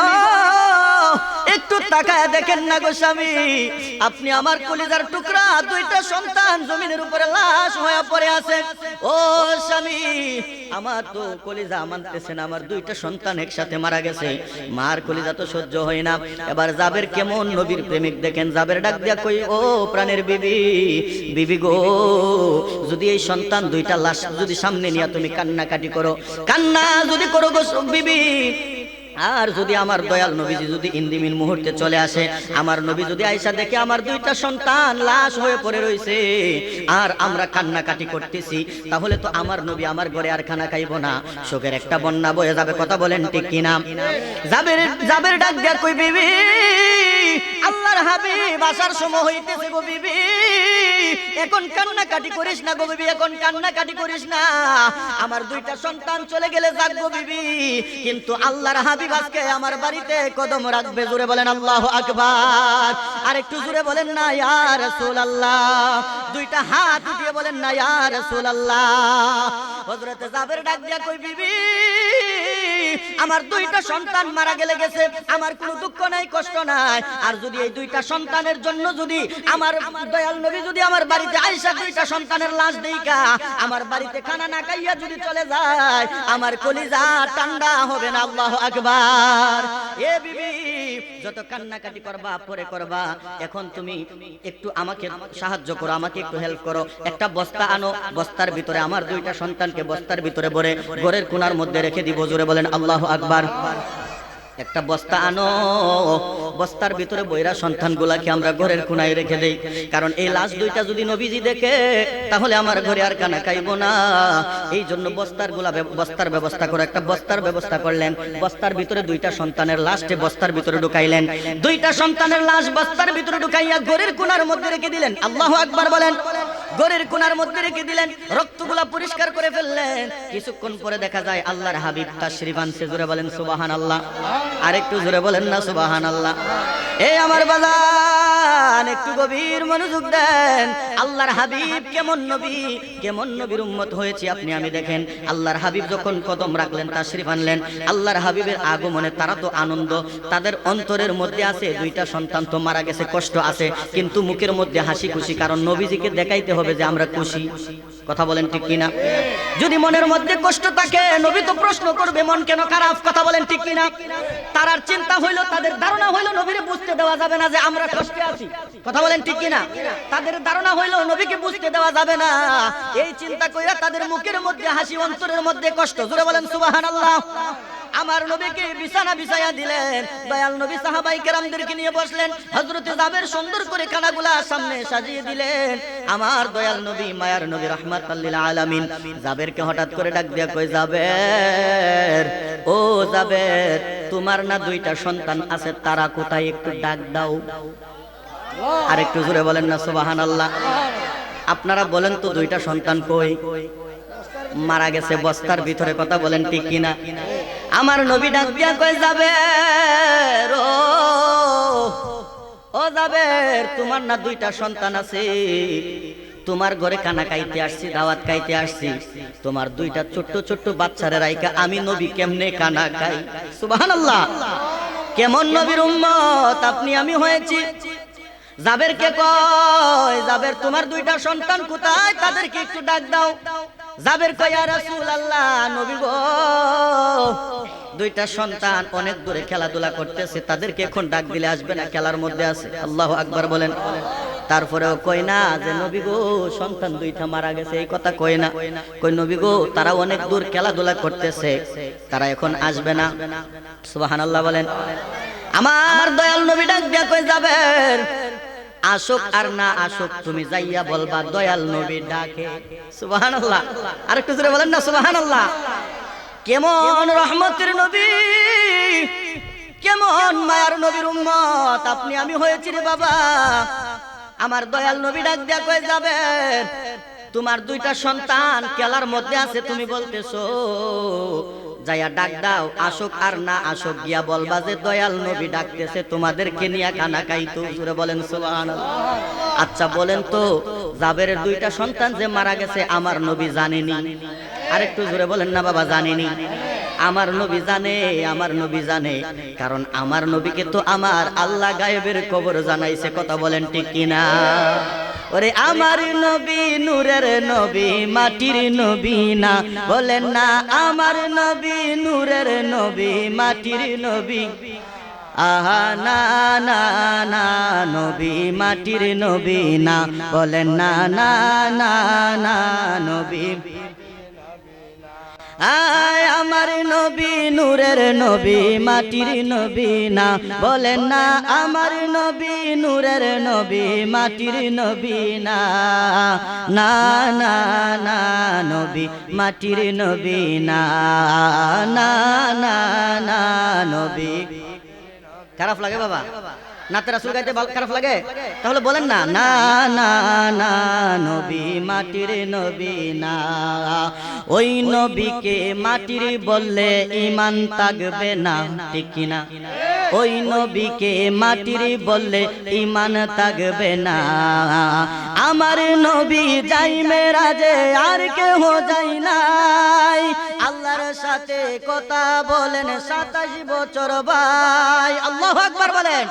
একটু তাকায় দেখেন না গো স্বামী, আপনি আমার কলিজার টুকরা দুইটা সন্তান জমিনের উপরে লাশ হয়ে পড়ে আছে। ও স্বামী, আমার তো কলিজা মানতেছে না, আমার দুইটা সন্তান একসাথে মারা গেছে, মার কলিজা তো সহ্য হয় না। এবার জাবের কেমন নবীর প্রেমিক দেখেন, জাবের ডাক দিয়া কই, ও প্রাণের বিবি, বিবি গো, যদি এই সন্তান দুইটা লাশ যদি সামনে নিয়ে তুমি কান্নাকাটি করো, কান্না যদি করো গো বিবি, আর যদি আমার দয়াল নবীজি যদি ইন্দিমিন মুহূর্তে চলে আসে, আমার নবী যদি আয়েশা দেখে আমার দুইটা সন্তান লাশ হয়ে পড়ে রয়েছে আর আমরা কান্নাকাটি করতেছি, তাহলে তো আমার নবী আমার ঘরে আর খানা খাইব না, শোকের একটা বন্যা বয়ে যাবে, কথা বলেন ঠিক কিনা? জাবের ডাক দিয়া কই, বিবি আল্লাহর হাবিব আসার সময় হইতেছে গো বিবি, এখন কান্নাকাটি করিস না গো বিবি, এখন কান্নাকাটি করিস না, আমার দুইটা সন্তান চলে গেলে যাক গো বিবি, কিন্তু আল্লাহর হাবিব আজকে আমার বাড়িতে কদম রাখবে। জোরে বলেন আল্লাহু আকবার। আর একটু জোরে বলেন না ইয়া রাসূলুল্লাহ, দুইটা হাত উঠিয়ে বলেন না ইয়া রাসূলুল্লাহ। হযরত জাবের ডাক দিয়া কই, বিবি আমার দুইটা সন্তান মারা গেছে, আমার কোনো দুঃখ নাই, কষ্ট নাই, আর যদি এই দুইটা সন্তানের জন্য যদি আমার দয়াল নবী যদি আমার বাড়িতে আয়েশা দুইটা সন্তানের লাশ দেইকা আমার বাড়িতে খানা না খাইয়া যদি চলে যায়, আমার কলিজা ঠান্ডা হবে না। আল্লাহু আকবার। এ বিবি যত কান্নাকাটি করবা পরে করবা, এখন তুমি একটু আমাকে সাহায্য করো, আমাকে একটু হেল্প করো, একটা বস্তা আনো, বস্তার ভিতরে আমার দুইটা সন্তানকে বস্তার ভিতরে ভরে ঘরের কোণার মধ্যে রেখে দিব। জোরে বলেন আল্লাহু আকবার। একটা বস্তা আনো, বস্তার ভিতরে বইরা সন্তানগুলাকে আমরা ঘরের কোনায় রেখে দেই, কারণ এই লাশ দুইটা যদি নবীজি দেখে তাহলে আমার ঘরে আর কানা খাইব না। এই জন্য বস্তার ব্যবস্থা করে একটা বস্তার ব্যবস্থা করলেন। বস্তার ভিতরে দুইটা সন্তানের লাশকে বস্তার ভিতরে ঢুকাইলেন। দুইটা সন্তানের লাশ বস্তার ভিতরে ঢুকাইয়া ঘরের কোনার মধ্যে রেখে দিলেন। আল্লাহু আকবার বলেন। ঘরের কোনার মধ্যে রেখে দিলেন, রক্তগুলা পরিষ্কার করে ফেললেন। কিছুক্ষণ পরে দেখা যায় আল্লাহর হাবিব তাশরিফ আনছে। জোরে বলেন সুবহানাল্লাহ। আরেকটু জোরে বলেন না সুবহানাল্লাহ। এই আমার বাজান একটু গভীর মনোযোগ দেন। আল্লাহর হাবিব কেমন নবী, কেমন নবীর উম্মত হয়েছে আপনি আমি দেখেন। আল্লাহর হাবিব যখন কদম রাখলেন, তাশরিফ আনলেন, আল্লাহর হাবিবের আগমনে তারা তো আনন্দ, তাদের অন্তরের মধ্যে আছে দুইটা সন্তান তো মারা গেছে, কষ্ট আছে, কিন্তু মুখের মধ্যে হাসি খুশি, কারণ নবীজিকে দেখাইতে হবে যে আমরা খুশি। কথা বলেন ঠিক কিনা? যদি মনের মধ্যে কষ্ট থাকে নবী তো প্রশ্ন করবে মন কেন খারাপ। কথা বলেন ঠিক কিনা? তারার চিন্তা হইলো, তাদের ধারণা হইলো নবীরে বুঝতে দেওয়া যাবে না যে আমরা কষ্টে আছি। কথা বলেন ঠিক কিনা? তাদের ধারণা হইলো নবীকে বুঝতে দেওয়া যাবে না, এই চিন্তা কইরা তাদের মুখের মধ্যে হাসি, অন্তরের মধ্যে কষ্ট। জোরে বলেন সুবহানাল্লাহ। আমার নবীকে বিছানা বিছায়া দিলেন, দয়াল নবী সাহাবাই কেরামদেরকে নিয়ে বসলেন। হযরত জাবের সুন্দর করে খানাগুলা সামনে সাজিয়ে দিলেন। আমার দয়াল নবী, মায়ার নবী, রাহমাতাল লিল আলামিন জাবেরকে হঠাৎ করে ডাক দিয়া কই, জাবের, ও জাবের, তোমার না দুইটা সন্তান আছে, তারা কোথায়? একটু ডাক দাও। আর একটু জোরে বলেন না সুবহানাল্লাহ। আপনারা বলেন তো দুইটা সন্তান কই? মারা গেছে বস্তার ভিতরে। কথা বলেন ঠিক কিনা? আমার নবী ডাক দিয়া কই, জাবের, ও জাবের, তোমার না দুইটা সন্তান আছে, তোমার ঘরে কানা খাইতে আসছি, দাওয়াত খাইতে আসছি, তোমার দুইটা ছোট্ট ছোট্ট বাচ্চারে রাইকা আমি নবী কেমনে কানা খাই? সুবহানাল্লাহ। কেমন নবীর উম্মত আপনি আমি হয়েছি। জাবেরকে কয়, জাবের, তোমার দুইটা সন্তান কোথায়? তাদেরকে একটু ডাক দাও। জাবের কয়, ইয়া রাসূলুল্লাহ, নবী গো, দুইটা সন্তান অনেক দূরে খেলাধুলা করতেছে, তাদেরকে এখন ডাক দিলে আসবে না, খেলার মধ্যে আছে। আল্লাহু আকবার বলেন। তারপরেও কই না যে নবী গো সন্তান দুইটা মারা গেছে, এই কথা কই না। কই নবী গো তারা অনেক দূর খেলাধুলা করতেছে, তারা এখন আসবে না। সুবহানাল্লাহ বলেন। আমার দয়াল নবী ডাক দিয়া কই, জাবের, আসুক আর না আসুক তুমি যাইয়া বলবা দয়াল নবী ডাকে। সুবহানাল্লাহ। আরেকটু জোরে বলেন না সুবহানাল্লাহ। কেমন রহমতের নবী, কেমন মায়ার নবীর উম্মত আপনি আমি হয়েছি রে বাবা। আমার দয়াল নবী ডাক দিয়া কই, জাবের, তোমার দুইটা সন্তান খেলার মধ্যে আছে, তুমি বলতেছো, যাইয়া ডাক দাও, আসুক আর না আসুক গিয়া বলবা যে দয়াল নবী ডাকতেছে, তোমাদেরকে নিয়ে কানা খাইতো। জোরে বলেন সুবহানাল্লাহ। আচ্ছা বলেন তো, জাবেরের দুইটা সন্তান যে মারা গেছে আমার নবী জানেনি? আরেকটু জোরে বলেন না বাবা, জানেনি? আমার নবী জানে, আমার নবী জানে, কারণ আমার নবীকে তো আমার আল্লাহ গায়েবের খবর জানাইছে। কথা বলেন ঠিক কিনা? ওরে আমার নবী নূরের নবী, মাটির নবী না, বলেন না আমার নবী নূরের নবী, মাটির নবী। আহা না না না, নবী মাটির নবী না, বলেন না না না না, নবী। আয় আমার নবী নূরের নবী, মাটির নবী না, বলেন না আমার নবী নূরের নবী, মাটির নবী না, না না না, নবী মাটির নবী না, না না না, নবী। খারাপ লাগে বাবা? নাতে রাসূল গাইতে খারাপ লাগে? তাহলে বলেন না, না না না, নবী মাটির নবী না। ওই নবীকে মাটির বললে ঈমান থাকবে না, ঠিক কিনা? ওই নবীকে মাটির বললে ঈমান থাকবে না। আমার নবী যাই মেরাজে আর কেহ যাই নাই, আল্লাহর সাথে কথা বলেন 27 বছর ভাই। আল্লাহু আকবার বলেন।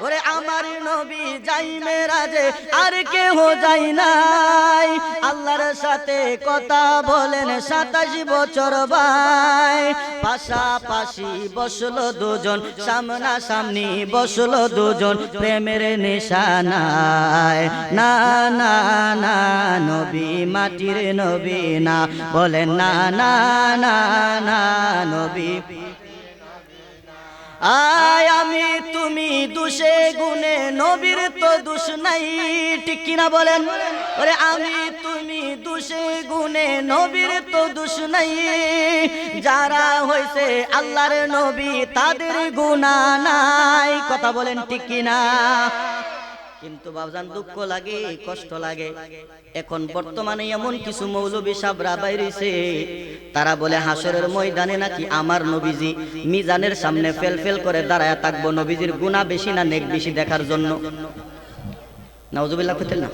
ওরে আমার নবী যাই মেরাজে আর কেহ যাই নাই, আল্লাহর সাথে কথা বলেন 27 বছর ভাই। পাশাপাশি বসলো দুজন, সামনা সামনি বসলো দুজন, প্রেমের নিশানায়। না না না, নবী মাটির নবী না, বলেন না না না না, নবী। আয় আমি তুমি দুষে গুনে নবীর তো দোষ নাই, ঠিক কিনা বলেন? ওরে আমি তুমি দুষে গুনে নবীর তো দোষ নাই, যারা হইছে আল্লাহর নবী তাদের গুনাহ নাই, কথা বলেন ঠিক কিনা? কিন্তু বাবজান দুঃখ লাগে, কষ্ট লাগে, এখন বর্তমানে এমন কিছু মৌলবী সাবরা বাইরেছে, তারা বলে হাসরের ময়দানে নাকি আমার নবীজি মিজানের সামনে ফেল ফেল করে দাঁড়ায় থাকবো নবীজির গুনাহ বেশি না নেক বেশি দেখার জন্য। নাউজুবিল্লাহ কইতেন না?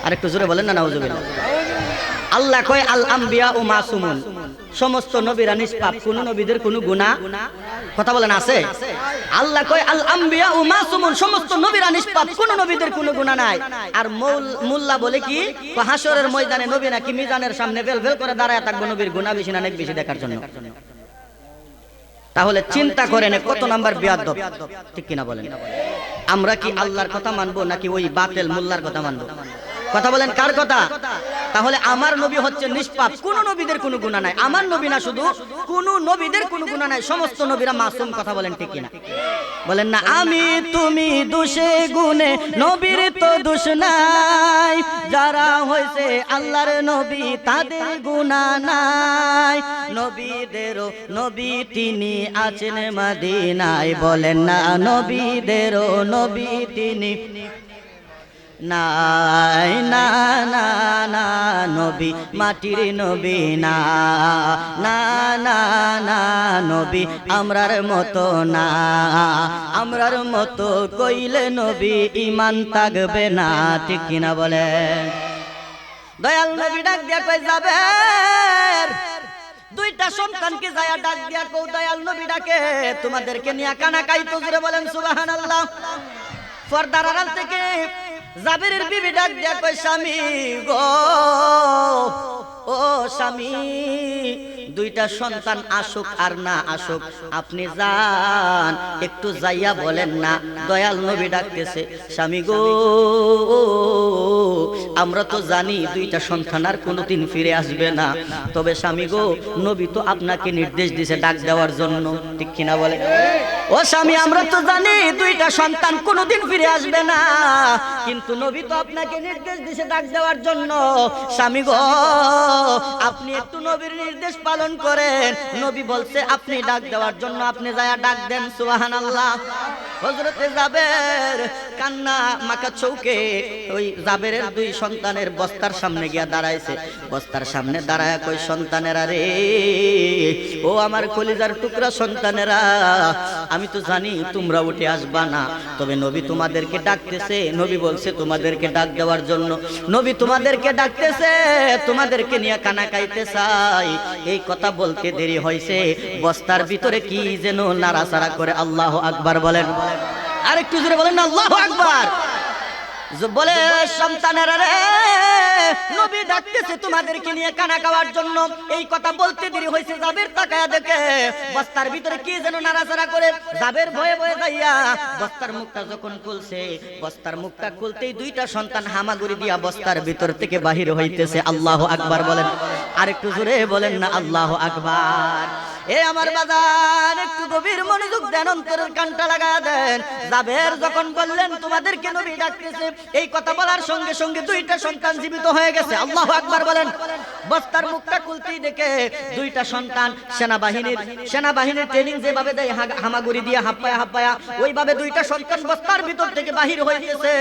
আরেকটু জোরে বলেন না নাউজুবিল্লাহ। আল্লাহ কয় আল আম্বিয়া ও মাসুমুন, সমস্ত নবীরা নিষ্পাপ, কোন নবীদের কোনো গুনাহ, কথা বলেন আছে? আল্লাহ কয় আল আম্বিয়া ও মাসুমুন, সমস্ত নবীরা নিষ্পাপ, কোন নবীদের কোনো গুনাহ নাই। আর মোল্লা বলে কি হাসরের ময়দানে নবী নাকি মিজানের সামনে ফেল ফেল করে দাঁড়ায় থাকবে নবীর গুনাহ বেশি না নেক বেশি দেখার জন্য। তাহলে চিন্তা করেন কত নাম্বার বিয়াদব, ঠিক কিনা বলেন? আমরা কি আল্লাহর কথা মানবো নাকি ওই বাতিল মোল্লার কথা মানবো? কথা বলেন কার কথা? তাহলে আমার নবী হচ্ছে নিষ্পাপ, কোন নবীদের কোনো গুনাহ নাই। আমার নবী না শুধু, কোন নবীদের কোনো গুনাহ নাই, সমস্ত নবীরা মাসুম, কথা বলেন ঠিক কিনা? বলেন না আমি তুমি দোষে গুনে নবীর তো দোষ নাই, যারা হইছে আল্লাহর নবী তাদের গুনাহ নাই, নবীদেরও নবী তিনি আছেন মদিনায়, বলেন না নবীদেরও নবী তিনি নাই, না না না নবী মাটির নবী না, না না না নবী আমরার মতো না, আমরার মতো কইলে নবী ঈমান থাকবে না, ঠিক কিনা বলেন? দয়াল নবী ডাক দিয়া কই যাবের দুইটা সন্তানকে যায় ডাক দিয়া কও দয়াল নবী ডাকে তোমাদেরকে নিয়ে কানা কাইতো, জোরে বলেন সুবহানাল্লাহ। পর্দার আড়াল থেকে জাবেরের বিবি ডাক দিয়া কই স্বামী গো, ও স্বামী, দুইটা সন্তান আসুক আর না আসুক আপনি যান, একটু যাইয়া বলেন না। দয়াল নবী ডাকতেছে স্বামী গো, আমরা তো জানি দুইটা সন্তান আর কোনোদিন ফিরে আসবে না, তবে স্বামী গো নবী তো আপনাকে নির্দেশ দিয়েছে ডাক দেওয়ার জন্য, ঠিক কিনা বলে? ও স্বামী আমরা তো জানি দুইটা সন্তান কোনোদিন ফিরে আসবে না, কিন্তু নবী তো আপনাকে নির্দেশ দিয়েছে ডাক দেওয়ার জন্য, স্বামী গো আপনি একটু নবীর নির্দেশ পালন করেন, নবী বলছে আপনি ডাক দেওয়ার জন্য, আপনি যায়া ডাক দেন। সুবহানাল্লাহ। হযরতে জাবের কান্না মাকা চৌকে ওই জাবেরের দুই সন্তানের বস্তার সামনে গিয়া দাঁড়াইছে, বস্তার সামনে দাঁড়ায় কই সন্তানেরা রে, ও আমার কলিজার টুকরা সন্তানেরা, আমি তো জানি তোমরা উঠে আসবা না, তবে নবী তোমাদেরকে ডাকতেছে, নবী বলছে তোমাদেরকে ডাক দেওয়ার জন্য, নবী তোমাদেরকে ডাকতেছে, তোমাদেরকে নিয়ে কানা কাইতে চাই। এই কথা বলতে দেরি হয়েছে, বস্তার ভিতরে কি যেন নাড়াচাড়া করে। আল্লাহু আকবার বলেন, আরেকটু জোরে বলেন না আল্লাহু আকবার। বলে সন্তানেরা রে নবী ডাকতেছে তোমাদেরকে নিয়ে কানা খাওয়ার জন্য, এই কথা বলতে দেরি হয়েছে। জাবের তাকায়া দেখে বস্তার ভিতরে কি যেন নাড়াচাড়া করে, জাবের ভয়ে ভয়ে যাইয়া বস্তার মুখটা যখন খুলছে, বস্তার মুখটা খুলতেই দুইটা সন্তান হামাগুড়ি দিয়া বস্তার ভিতর থেকে বাহির হইতেছে। আল্লাহু আকবার বলেন, আরেকটু জোরে বলেন না আল্লাহু আকবার। এ আমার বাজার একটু গভীর মনোযোগ দেন, অন্তরের কানটা লাগা দেন। জাবের যখন বললেন তোমাদেরকে নবী ডাকতেছে, এই কথা বলার সঙ্গে সঙ্গে দুইটা সন্তান জীবিত হয়ে গেছে। আল্লাহু আকবার বলেন। বস্তার মুখটা খুলতেই দেখে দুইটা সন্তান সেনাবাহিনীর ট্রেনিং যেভাবে দেয় হামাগুড়ি দিয়ে হাপ্পায়া হাপ্পায়া, ওইভাবে দুইটা সন্তান বস্তার ভিতর থেকে বাহির হয়ে গেছে।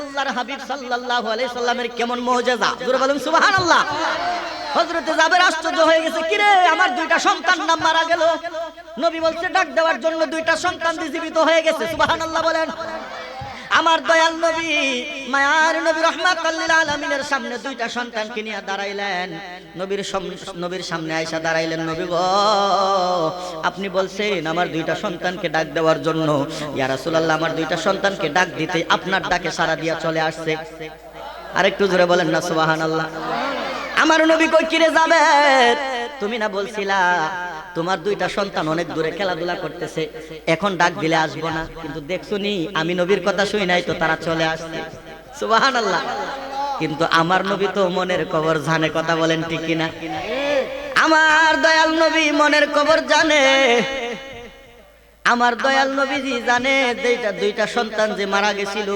আল্লাহর হাবিব সাল্লাল্লাহু আলাইহি সাল্লামের কেমন মুজিজা, জোরে বলেন সুবহানাল্লাহ। হযরতে জাবের আশ্চর্য হয়ে গেছে, কিরে আমার দুইটা সন্তান না মারা গেল, নবী বলছে ডাক দেওয়ার জন্য দুইটা সন্তান জীবিত হয়ে গেছে। সুবহানাল্লাহ বলেন। আমার দয়াল নবী মায়ার নবী রাহমাতুল লিল আলামিনের সামনে দুইটা সন্তানকে নিয়ে দাঁড়াইলেন, নবীর সামনে আয়েশা দাঁড়াইলেন। নবী গো আপনি বলছেন আমার দুইটা সন্তানকে ডাক দেওয়ার জন্য, ইয়া রাসূলুল্লাহ আমার দুইটা সন্তানকে ডাক দিতে আপনার ডাকে সাড়া দিয়া চলে আসছে। আরেকটু জোরে বলেন না সুবহানাল্লাহ। আমার নবী কই কিরে জাবের, তুমি না বলছিলা তোমার দুইটা সন্তান অনেক দূরে খেলাধুলা করতেছে, এখন ডাক দিলে আসবো না, কিন্তু দেখছুনি আমি নবীর কথা শুই নাই তো তারা চলে আসছে। সুবহানাল্লাহ। কিন্তু আমার নবী তো মনের খবর জানে, কথা বলেন ঠিক কিনা? আমার দয়াল নবী মনের খবর জানে। আমার দয়াল নবীজি জানে দুইটা সন্তান যে মারা গেছিল,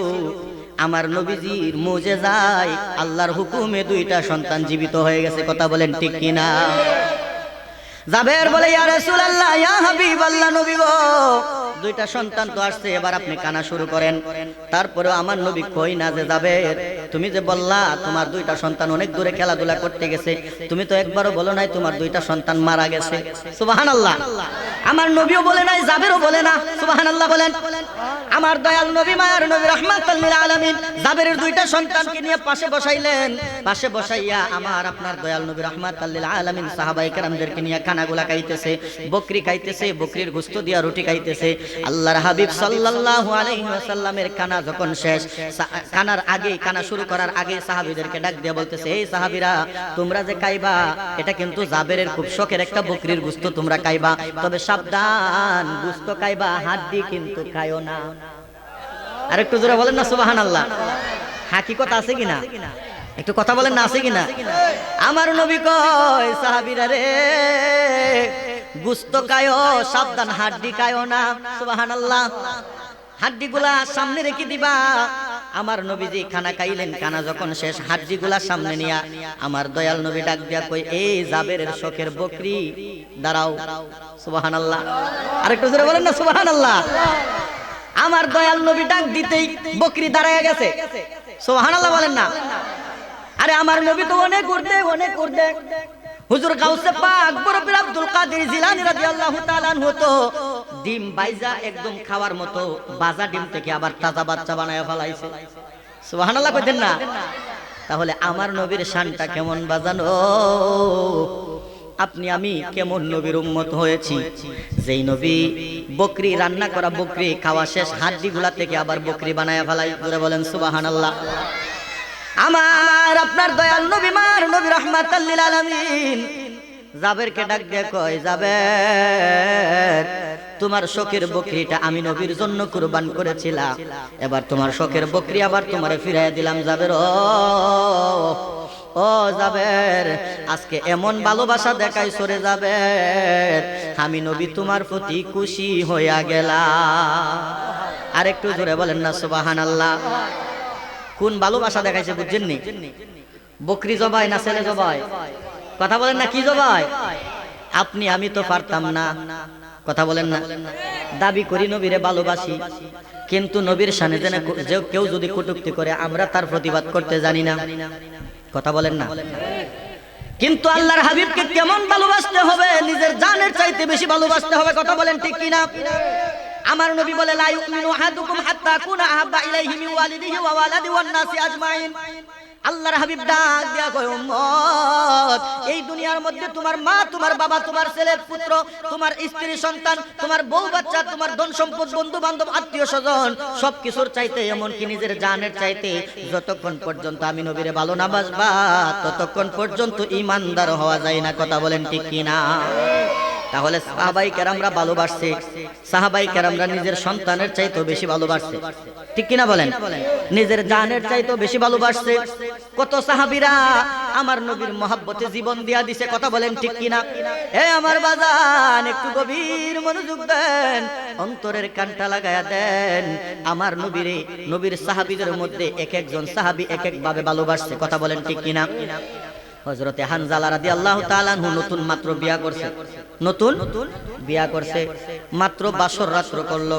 আমার নবীজির মুজিজায় আল্লাহর হুকুমে দুইটা সন্তান জীবিত হয়ে গেছে। কথা বলেন ঠিক কিনা? জাবের বলে ইয়া রাসূলুল্লাহ, ইয়া হাবিবাল্লাহ, নবী গো দুইটা সন্তান তো আসছে, এবার আপনি কানা শুরু করেন। তারপরেও আমার নবী কই না যে জাবের, তুমি যে বললা তোমার দুইটা সন্তান অনেক দূরে খেলাধুলা করতে গেছে, তুমি তো একবারও বলো নাই তোমার দুইটা সন্তান মারা গেছে। সুবহানাল্লাহ। আমার নবীও বলে নাই, জাবেরও বলে না। সুবহানাল্লাহ বলেন। আমার দয়াল নবী মায়ার নবী রাহমাতুল লিল আলামিন জাবেরের দুইটা সন্তানকে নিয়ে পাশে বসাইলেন। পাশে বসাইয়া আমার আপনার দয়াল নবী রাহমাতুল লিল আলামিন সাহাবায়ে কেরামদেরকে নিয়ে খানাগুলা খাইতেছে, বকরি খাইতেছে, বকরির গোশত দিয়া রুটি খাইতেছে। আল্লাহর হাবিব সাল্লাল্লাহু আলাইহি ওয়াসাল্লামের খানা যখন শেষ, খানার আগে, খানা শুরু করার আগে সাহাবীদেরকে ডাক দিয়ে বলতেছে, এই সাহাবীরা তোমরা যে খাইবা এটা কিন্তু জাবেরের খুব শখের একটা বকরির গোশত, তোমরা খাইবা, তবে সাবধান, গোশত খাইবা হাড্ডি কিন্তু খায়ো না। আর একটু জোরে বলেন না সুবহানাল্লাহ। হাকিকত আছে কিনা? একটু কথা বলেন না, আছে কিনা? আমার নবী কয় সাহাবীরা রে, গোশত খায়ো সাবধান, হাড্ডি খায়ো না। সুবহানাল্লাহ। হাড্ডিগুলা সামনে রেখে দিবা। আমার নবীজি খানা খাইলেন, খানা যখন শেষ হাড্ডিগুলা সামনে নিয়া আমার দয়াল নবী ডাক দিয়া কই, এই জাবেরের শখের বকরি দাঁড়াও। সুবহানাল্লাহ। আরেকটু জোরে বলেন না সুবহানাল্লাহ। আমার দয়াল নবী ডাক দিতেই বকরি দাঁড়ায় গেছে। সুবহানাল্লাহ বলেন না। আরে আমার নবী তো অনেক উর্দে হুজুর গাউসে পাক বরফির আব্দুল কাদের জিলানী রাদিয়াল্লাহু তাআলা আনহু তো ডিম বাইজা একদম খাওয়ার মতো বাজা ডিম থেকে আবার তাজা বাচ্চা বানায় ফলাইছে। সুবহানাল্লাহ কইতেন না? তাহলে আমার নবীর শানটা কেমন বাজানো, আপনি আমি কেমন নবীর উম্মত হয়েছি, যেই নবী বকরি রান্না করা বকরি খাওয়া শেষ হাড্ডিগুলা থেকে আবার বকরি বানায় ফলাই। জোরে বলেন সুবহানাল্লাহ। আমার আপনার দয়াল নবী মার নবী রাহমাতুল লিল আলামিন জাবেরকে ডাক দিয়ে কয়, জাবের তোমার শখের বকরিটা আমি নবীর জন্য কুরবান করেছিলাম, এবার তোমার শখের বকরি আবার তোমারে ফিরাইয়া দিলাম। জাবের ও জাবের, আজকে এমন ভালোবাসা দেখাই সরে জাবের, আমি নবী তোমার প্রতি খুশি হইয়া গেলাম। আর একটু জোরে বলেন না সুবহানাল্লাহ। কোন ভালোবাসা দেখাইছে বুঝছেন নি? বকরি জবাই না ছেলে জবাই? কথা বলেন না, কি জবাই? আপনি আমি তো পারতাম না। কথা বলেন না। দাবি করি নবীরে ভালোবাসি, কিন্তু নবীর শানে যে কেউ যদি কটূক্তি করে আমরা তার প্রতিবাদ করতে জানি না। কথা বলেন না। কিন্তু আল্লাহর হাবিবকে কেমন ভালোবাসতে হবে, নিজের জানের চাইতে বেশি ভালোবাসতে হবে। কথা বলেন ঠিক কিনা? আমার নবী বলে, লা ইউমিনু আহাদুকুম হাত্তা কুনা আহাব্বা ইলাইহি মিন ওয়ালিদিহি ওয়া ওয়ালাদি ওয়ান নাসি আজমাইন। আল্লাহর হাবিব ডাক দিয়া কয়, উম্মত, এই দুনিয়ার মধ্যে তোমার মা, তোমার বাবা, তোমার ছেলের পুত্র, তোমার স্ত্রী সন্তান, তোমার বউ বাচ্চা, তোমার ধন সম্পদ, বন্ধু বান্ধব, আত্মীয় স্বজন, সবকিছুর চাইতে, এমনকি নিজের জানের চাইতে যতক্ষণ পর্যন্ত আমি নবীরে ভালো না বাসবা ততক্ষণ পর্যন্ত ঈমানদার হওয়া যায় না। কথা বলেন ঠিক কিনা? তাহলে সাহাবাই কেরামরা ভালোবাসছে, সাহাবাই কেরামরা নিজের সন্তানের চাইতেও বেশি ভালোবাসছে। ঠিক কিনা বলেন? নিজের জানের চাইতেও বেশি ভালোবাসছে। কত সাহাবীরা আমার নবীর মহব্বতে জীবন দিয়া দিছে। কথা বলেন ঠিক কিনা? হে আমার বাজান, একটু গভীর মনোযোগ দেন, অন্তরের কানটা লাগায়া দেন। আমার নবীরে, নবীর সাহাবীদের মধ্যে এক একজন সাহাবী এক এক ভাবে ভালোবাসছে। কথা বলেন ঠিক কিনা? হযরতে হানজালা রাদিয়াল্লাহু তাআলা আনহু নতুন মাত্র বিয়া করছে, নতুন বিয়া করছে, মাত্র বাসর রাত্র করলো।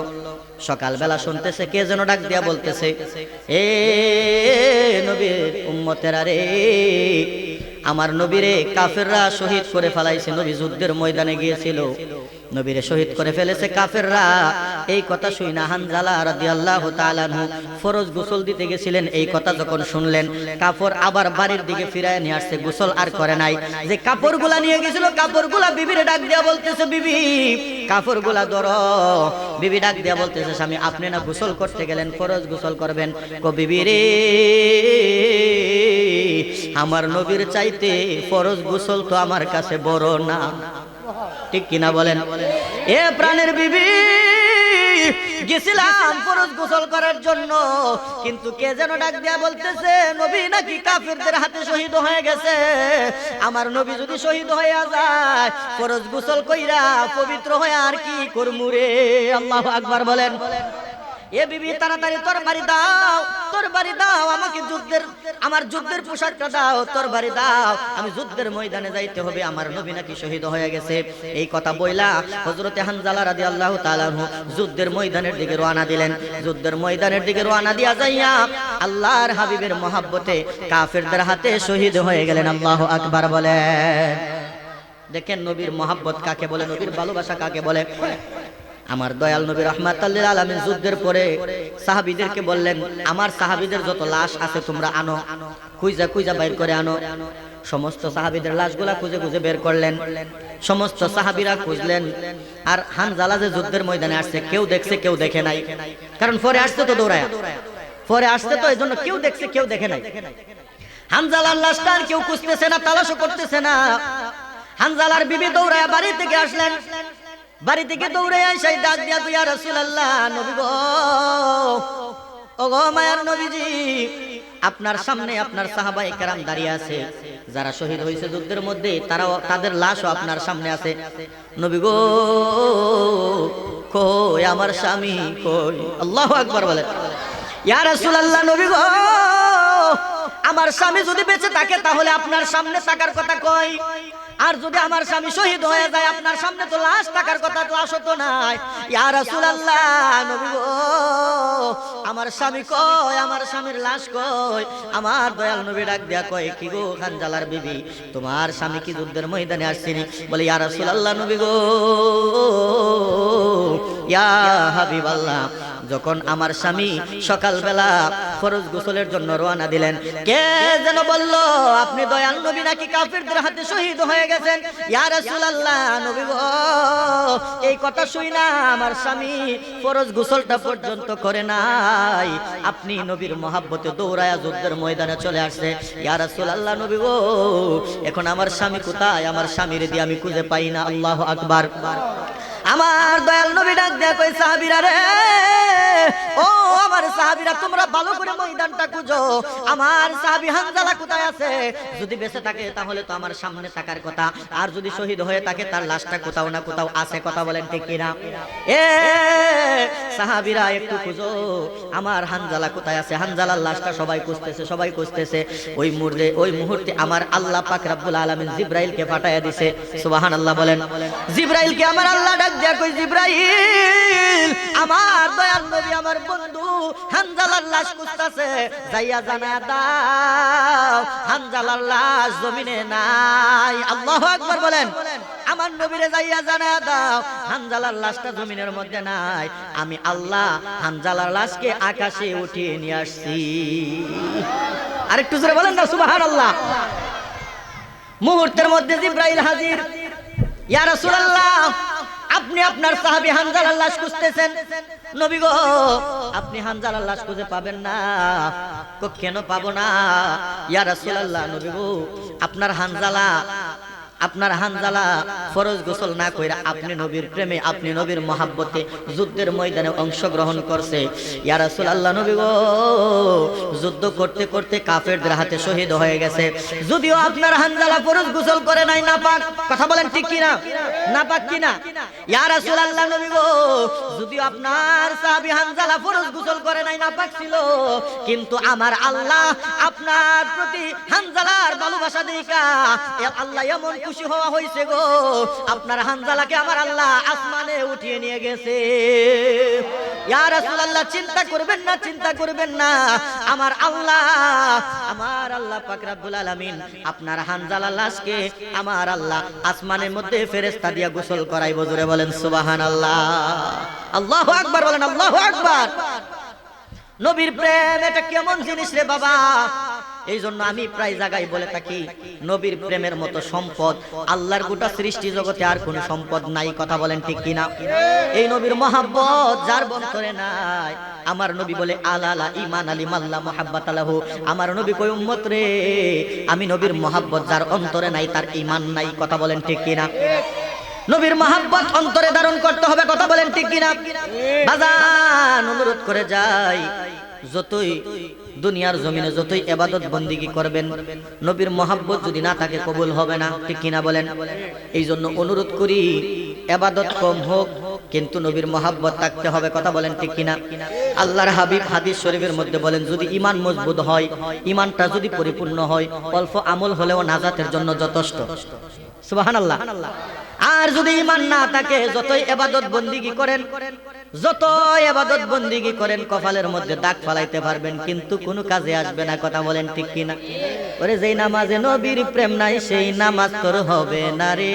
সকালবেলা শুনতেছে কে যেন ডাক দিয়া বলতেছে, এ নবীর উম্মতেরা রে, আমার নবীরে কাফেররা শহীদ করে ফেলাইছে। নবী যুদ্ধের ময়দানে গিয়েছিল, নবীরে শহীদ করে ফেলেছে কাফেররা। এই কথা শুই না হানজালা রাদিয়াল্লাহু তাআলা আনহু ফরজ গোসল দিতে গেছিলেন। এই কথা যখন শুনলেন, কাপড় আবার বাড়ির দিকে ফিরায় নিয়ে আসছে, গোসল আর করে নাই। যে কাপড়গুলা নিয়ে গেছিল, কাপড়গুলা বিবিরে ডাক দিয়া বলতেছে, বিবি কাপড়গুলা ধরো। বিবি ডাক দিয়া বলতেছে, স্বামী আপনি না গোসল করতে গেলেন, ফরজ গোসল করবেন। কো বিবি রে, আমার নবীর চাইতে ফরজ গোসল তো আমার কাছে বড় না। ঠিক কিনা বলেন? এ প্রাণের বিবি, গেছিলাম ফরজ গোসল করার জন্য, কিন্তু কে যেন ডাক দিয়া বলতেছে নবী নাকি কাফেরদের হাতে শহীদ হয়ে গেছে। আমার নবী যদি শহীদ হয়ে যায় ফরজ গোসল কইরা পবিত্র হয়ে আর কি করমু রে? আল্লাহু আকবার বলেন। এ বিবি তাড়াতাড়ি তরবারি দাও, তরবারি দাও, আমাকে আমার যুদ্ধের পোশাকটা দাও, তরবারি দাও, আমি যুদ্ধের ময়দানে যাইতে হবে, আমার নবী নাকি শহীদ হয়ে গেছে। এই কথা বইলা হযরতে হানজালা রাদিয়াল্লাহু তাআলা আনহু যুদ্ধের ময়দানের দিকে রওনা দিলেন। যুদ্ধের ময়দানের দিকে রওনা দিয়া যাইয়া আল্লাহর হাবিবের মহব্বতে কাফেরদের হাতে শহীদ হয়ে গেলেন। আল্লাহু আকবার বলেন। দেখেন নবীর মহব্বত কাকে বলে, নবীর ভালোবাসা কাকে বলে। আমার দয়াল নবী রাহমাতুল লিল আলামিন যুদ্ধের পরে সাহাবীদেরকে বললেন, আমার সাহাবীদের যত লাশ আছে তোমরা আনো, খুঁজা খুঁজা বের করে আনো। সমস্ত সাহাবীদের লাশগুলা খুঁজে খুঁজে বের করলেন। সমস্ত সাহাবীরা খুঁজলেন। আর হানজালা যে যুদ্ধের ময়দানে আসছে কেউ দেখছে কেউ দেখে নাই, কারণ পরে আসছে তো দৌড়ায়া, পরে আসছে তো, এইজন্য কেউ দেখছে কেউ দেখে নাই। হানজালার লাশটা আর কেউ খুঁজতেছে না, তালাশও করতেছে না। হানজালার বিবি দৌড়ায়া বাড়ি থেকে আসলেন। বাড়ি থেকে দৌড়ে আইসা ডাক দিয়া, ইয়া রাসূলুল্লাহ, নবী গো, ও গো মায়ার নবীজি, আপনার সামনে আপনার সাহাবায়ে কেরাম দাঁড়িয়ে আছে, যারা শহীদ হয়েছে যুদ্ধের মধ্যে, তারাও, তাদের লাশও আপনার সামনে আছে। নবী গো, কই আমার স্বামী কই? আল্লাহু আকবার বলেন। ইয়া রাসূলুল্লাহ, নবী গো, আমার স্বামী যদি বেঁচে থাকে তাহলে আপনার সামনে থাকার কথা কই, আর যদি আমার স্বামী শহীদ হয়ে যায় আপনার সামনে তো লাশ থাকার কথা, তো লাশ তো নাই। ইয়া রাসূলুল্লাহ, নবী গো, আমার স্বামী কই, আমার স্বামীর লাশ কই? আমার দয়াল নবী ডাক দিয়া কয়, কি গো হানজালার বিবি, তোমার স্বামী কি যুদ্ধের ময়দানে আসছেনি? বলে, ইয়া রাসূলুল্লাহ, নবী গো, ইয়া হাবিবাল্লাহ, যখন আমার স্বামী সকালবেলা ফরজ গোসলের জন্য রওনা দিলেন, কে যেন বলল আপনি দয়াল নবী নাকি কাফেরদের হাতে শহীদ হয়ে গেছেন। ইয়া রাসূলুল্লাহ, নবী গো, এই কথা শুই না আমার স্বামী ফরজ গোসলটা পর্যন্ত করে নাই, আপনি নবীর মহব্বতে দৌড়ায়া যুদ্ধের ময়দানে চলে আসছে। ইয়া রাসূলুল্লাহ, নবী গো, এখন আমার স্বামী কোথায়? আমার স্বামীর দিয়ে আমি খুঁজে পাই না। আল্লাহু আকবার। আমার দয়াল নবী ডাক দেয়া কই, সাহাবীরা রে, ও আমার সাহাবীরা, তোমরা ভালো করে ময়দানটা খুঁজো, আমার সাহাবী হানজালা কোথায় আছে? যদি বেঁচে থাকে তাহলে তো আমার সামনে থাকার কথা, আর যদি শহীদ হয়ে থাকে তার লাশটা কোথাও না কোথাও আছে। কথা বলেন ঠিক কিনা? এ সাহাবীরা একটু খুঁজো, আমার হানজালা কোথায় আছে? হানজালার লাশটা সবাই খুঁজতেছে, সবাই খুঁজতেছে। ওই মুহূর্তে আমার আল্লাহ পাক রব্বুল আলামিন জিবরাইলকে পাঠায়া দিছে। সুবহানাল্লাহ বলেন। জিবরাইলকে আমার আল্লাহ ডাক দেয়া কই, জিবরাইল, আমার দয়াল নবী আমার বন্ধু হানজালার লাশ খুঁজতেছে, যাইয়া জানায়া দাও হানজালার লাশ জমিনে নাই। আল্লাহু আকবার বলেন। আমার নবীরে যাইয়া জানায়া দাও হানজালার লাশটা জমিনের মধ্যে নাই, আমি আল্লাহ হানজালার লাশকে আকাশে উঠিয়ে নিয়ে আসছি। আরেকটু জোরে বলেন না সুবহানাল্লাহ। মুহূর্তের মধ্যে জিবরাইল হাজির। ইয়া রাসূলুল্লাহ, আপনি আপনার সাহাবী হানজালার লাশ খুঁজতেছেন, নবী গো, আপনি হানজালার লাশ খুঁজে পাবেন না। কেন পাবো না? ইয়া রাসূলুল্লাহ, নবী গো, আপনার হানজালা ফরজ গোসল না কইরা আপনি নবীর প্রেমে, আপনি নবীর মহব্বতে যুদ্ধের ময়দানে অংশগ্রহণ করছে। ইয়া রাসূলুল্লাহ, নবী গো, যুদ্ধ করতে করতে কাফেরদের হাতে শহীদ হয়ে গেছে। যদিও আপনার হানজালা ফরজ গোসল করে নাই, নাপাক। কথা বলেন ঠিক কিনা? নাপাক কিনা? ইয়া রাসূলুল্লাহ, নবী গো, যদিও আপনার সাহাবী হানজালা ফরজ গোসল করে নাই, নাপাক ছিল, কিন্তু আমার আল্লাহ আপনার প্রতি হানজালার ভালোবাসা দেখা আল্লাহ এমন খুশি হওয়া হয়েছে গো, আপনার হানজালাকে আমার আল্লাহ আসমানে উঠিয়ে নিয়ে গেছে। ইয়া রাসূলুল্লাহ, চিন্তা করবেন না, চিন্তা করবেন না, আমার আল্লাহ পাক রব্বুল আলামিন আপনার হানজালার লাশকে আমার আল্লাহ আসমানের মধ্যে ফেরেশতা দিয়া গোসল করাইবো। জোরে বলেন সুবহানাল্লাহ। আল্লাহু আকবার বলেন। আল্লাহু আকবার। নবীর প্রেম এটা কেমন জিনিস রে বাবা! এই জন্য আমি প্রায় জায়গায় বলে থাকি, নবীর প্রেমের মতো সম্পদ আল্লাহর গোটা সৃষ্টি জগতে আর কোনো সম্পদ নাই। কথা বলেন ঠিক কিনা? এই নবীর মহব্বত যার অন্তরে নাই, আমার নবী বলে আলালা ঈমান আলী মাল্লা মুহাব্বাত আলাহু, আমার নবী কই উম্মত রে, আমি নবীর মহব্বত যার অন্তরে নাই তার ঈমান নাই। কথা বলেন ঠিক কিনা? নবীর মহব্বত অন্তরে ধারণ করতে হবে, কথা বলেন ঠিক কিনা? বাজান অনুরোধ করে যাই, যতই দুনিয়ার জমিনে যতই ইবাদত বন্দিগি করবেন, নবীর মহব্বত যদি না থাকে কবুল হবে না, ঠিক কিনা বলেন? এই জন্য অনুরোধ করি, ইবাদত কম হোক কিন্তু নবীর মহব্বত থাকতে হবে, কথা বলেন ঠিক কিনা? আল্লাহর হাবিব হাদিস শরীফের মধ্যে বলেন, যদি ঈমান মজবুত হয়, ঈমানটা যদি পরিপূর্ণ হয়, অল্প আমল হলেও নাজাতের জন্য যথেষ্ট। সুবহানাল্লাহ। আর যদি ঈমান না থাকে, যতই ইবাদত বন্দিগি করেন, যতই ইবাদত বন্দিগি করেন, কপালের মধ্যে দাগ ফালাইতে পারবেন কিন্তু কোনো কাজে আসবে না, কথা বলেন ঠিক কিনা? ওরে যেই নামাজে নবীর প্রেম নাই সেই নামাজ তোর হবে না রে,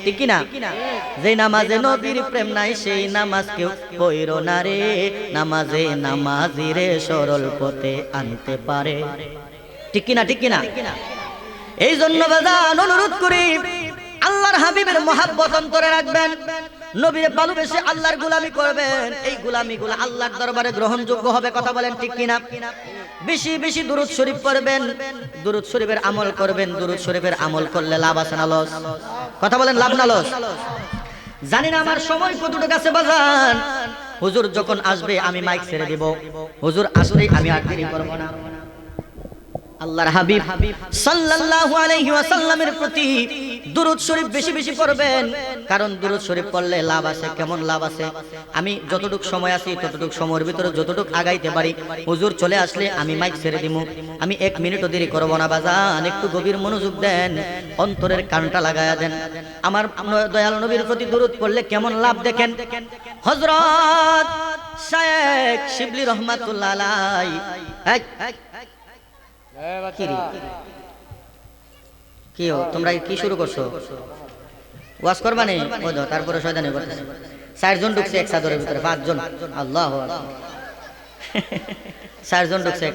ঠিক কিনা? যেই নামাজে নবীর প্রেম নাই সেই নামাজ কেউ পড়ো না রে, নামাজে নামাজিরে সরল পথে আনতে পারে, ঠিক কিনা? ঠিক কিনা? এই জন্য বাজান অনুরোধ করি, আল্লাহর হাবিবের মহব্বত অন্তরে রাখবেন, নবীর ভালোবেসে আল্লাহর গোলামি করবেন, এই গোলামিগুলো আল্লাহর দরবারে গ্রহণযোগ্য হবে, কথা বলেন ঠিক কিনা? বেশি বেশি দুরূদ শরীফ পড়বেন, দুরূদ শরীফের আমল করবেন, দুরূদ শরীফের আমল করলে লাভ আছে না লস? কথা বলেন, লাভ না লস? জানি না আমার সময় কতটুকু আছে বাজান, হুজুর যখন আসবে আমি মাইক ছেড়ে দিব, হুজুর আসলেই আমি আর দেরি করব না। আল্লাহর হাবিব সাল্লাল্লাহু আলাইহি ওয়াসাল্লামের প্রতি দুরূদ শরীফ বেশি বেশি পড়বেন, কারণ দুরূদ শরীফ পড়লে লাভ আছে। কেমন লাভ আছে? আমি যতটুক সময় আছি ততটুক সময়ের ভিতরে যতটুক আগাইতে পারি, হুজুর চলে আসলে আমি মাইক ছেড়ে দিব, আমি 1 মিনিটও দেরি করব না। বাজান একটু গভীর মনোযোগ দেন, অন্তরের কানটা লাগায়া দেন। আমার দয়াল নবীর প্রতি দুরূদ পড়লে কেমন লাভ দেখেন। হযরত শেখ শিবলি রহমাতুল্লাহ আলাইহি, কি তোমরা কি শুরু করছো? ওয়াজ করবা নেই? তারপরে শয়তানি করতেছে। 4 জন ঢুকছে এক চাদরের ভিতরে, 5 জন। আল্লাহু আকবার। 4 জন ঢুকছে,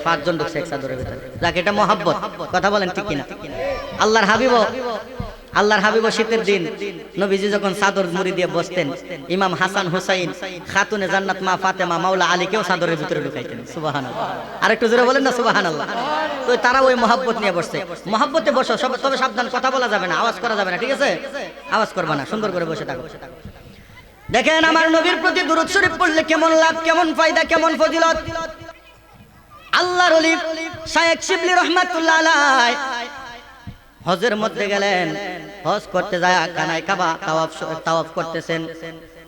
5 জন ঢুকছে এক চাদরের ভিতরে। যাক, এটা মহব্বত, কথা বলেন ঠিক কিনা? আল্লাহর হাবিব শীতের দিন নবীজি যখন চাদর মুড়ি দিয়ে বসতেন, ইমাম হাসান হুসাইন, খাতুনে জান্নাত মা ফাতেমা, মাওলা আলীকেও চাদরের ভিতরে ঢুকাইতেন। সুবহানাল্লাহ। আরেকটু জোরে বলেন না সুবহানাল্লাহ। তো তারা ওই মহব্বত নিয়ে বসছে। মহব্বতে বসো, তবে সাবধান, কথা বলা যাবে না, আওয়াজ করা যাবে না, ঠিক আছে? আওয়াজ করবা না, সুন্দর করে বসে থাকো। দেখেন আমার নবীর প্রতি দুরূদ শরীফ পড়লে কেমন লাভ, কেমন ফায়দা, কেমন ফজিলত। আল্লাহর ওলি শেখ শিবলি রহমাতুল্লাহ আলাইহি হজের মধ্যে গেলেন, হজ করতে যায় কানায় কাবা তাওয়াফ করতেছেন।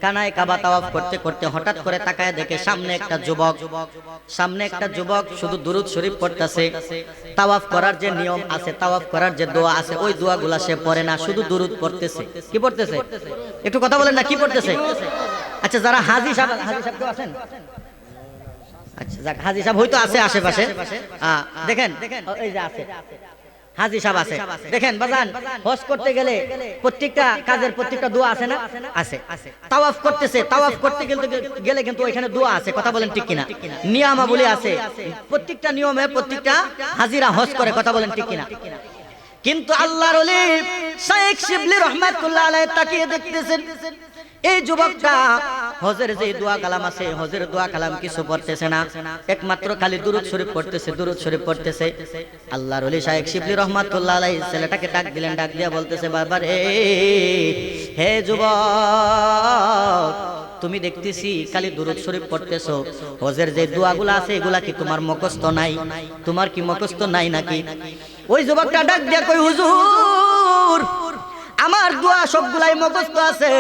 কানায় কাবা তাওয়াফ করতে করতে হঠাৎ করে তাকায় দেখে সামনে একটা যুবক শুধু দুরূদ শরীফ পড়তেছে। তাওয়াফ করার যে নিয়ম আছে, তাওয়াফ করার যে দোয়া আছে, ওই দোয়াগুলা সে পড়ে না, শুধু দুরূদ পড়তেছে। কি পড়তেছে? একটু কথা বলেন না, কি পড়তেছে? আচ্ছা, যারা হাজী সাহেব কেউ আছেন? আচ্ছা যাক, হাজী সাহেব হয়তো আছে আশেপাশে। দেখেন এই যে আছে হাজী সাহেব আছে। দেখেন বাজান, হজ করতে গেলে প্রত্যেকটা কাজের প্রত্যেকটা দোয়া আছে না? আছে। তাওয়াফ করতেছে, তাওয়াফ করতে গেলে কিন্তু ওইখানে দোয়া আছে, কথা বলেন ঠিক কিনা? নিয়মাবলী আছে, প্রত্যেকটা নিয়মে প্রত্যেকটা হাজিরা হজ করে, কথা বলেন ঠিক কিনা? কিন্তু আল্লাহর ওলি শেখ শিবলি রহমাতুল্লাহ আলাইহি তাকিয়ে দেখতেছেন, এই যুবকটা হজের যে দোয়া কালাম আছে, হজের দোয়া কালাম কিছু পড়তেছে না, একমাত্র খালি দুরূদ শরীফ পড়তেছে, দুরূদ শরীফ পড়তেছে। আল্লাহর ওলি শেখ শিবলি রহমাতুল্লাহ আলাইহি ছেলেটাকে ডাক দিলেন, ডাক দিয়া বলতেছে, বাবা রে, হে যুবক, তুমি দেখতেছি খালি দুরূদ শরীফ পড়তেছো, হজের যে দোয়াগুলো আছে এগুলা কি তোমার মুখস্থ নাই? তোমার কি মুখস্থ নাই নাকি? ওই যুবকটা ডাক দিয়া কই, হুজুর, আমার দোয়া সবগুলাই মুখস্থ আছে,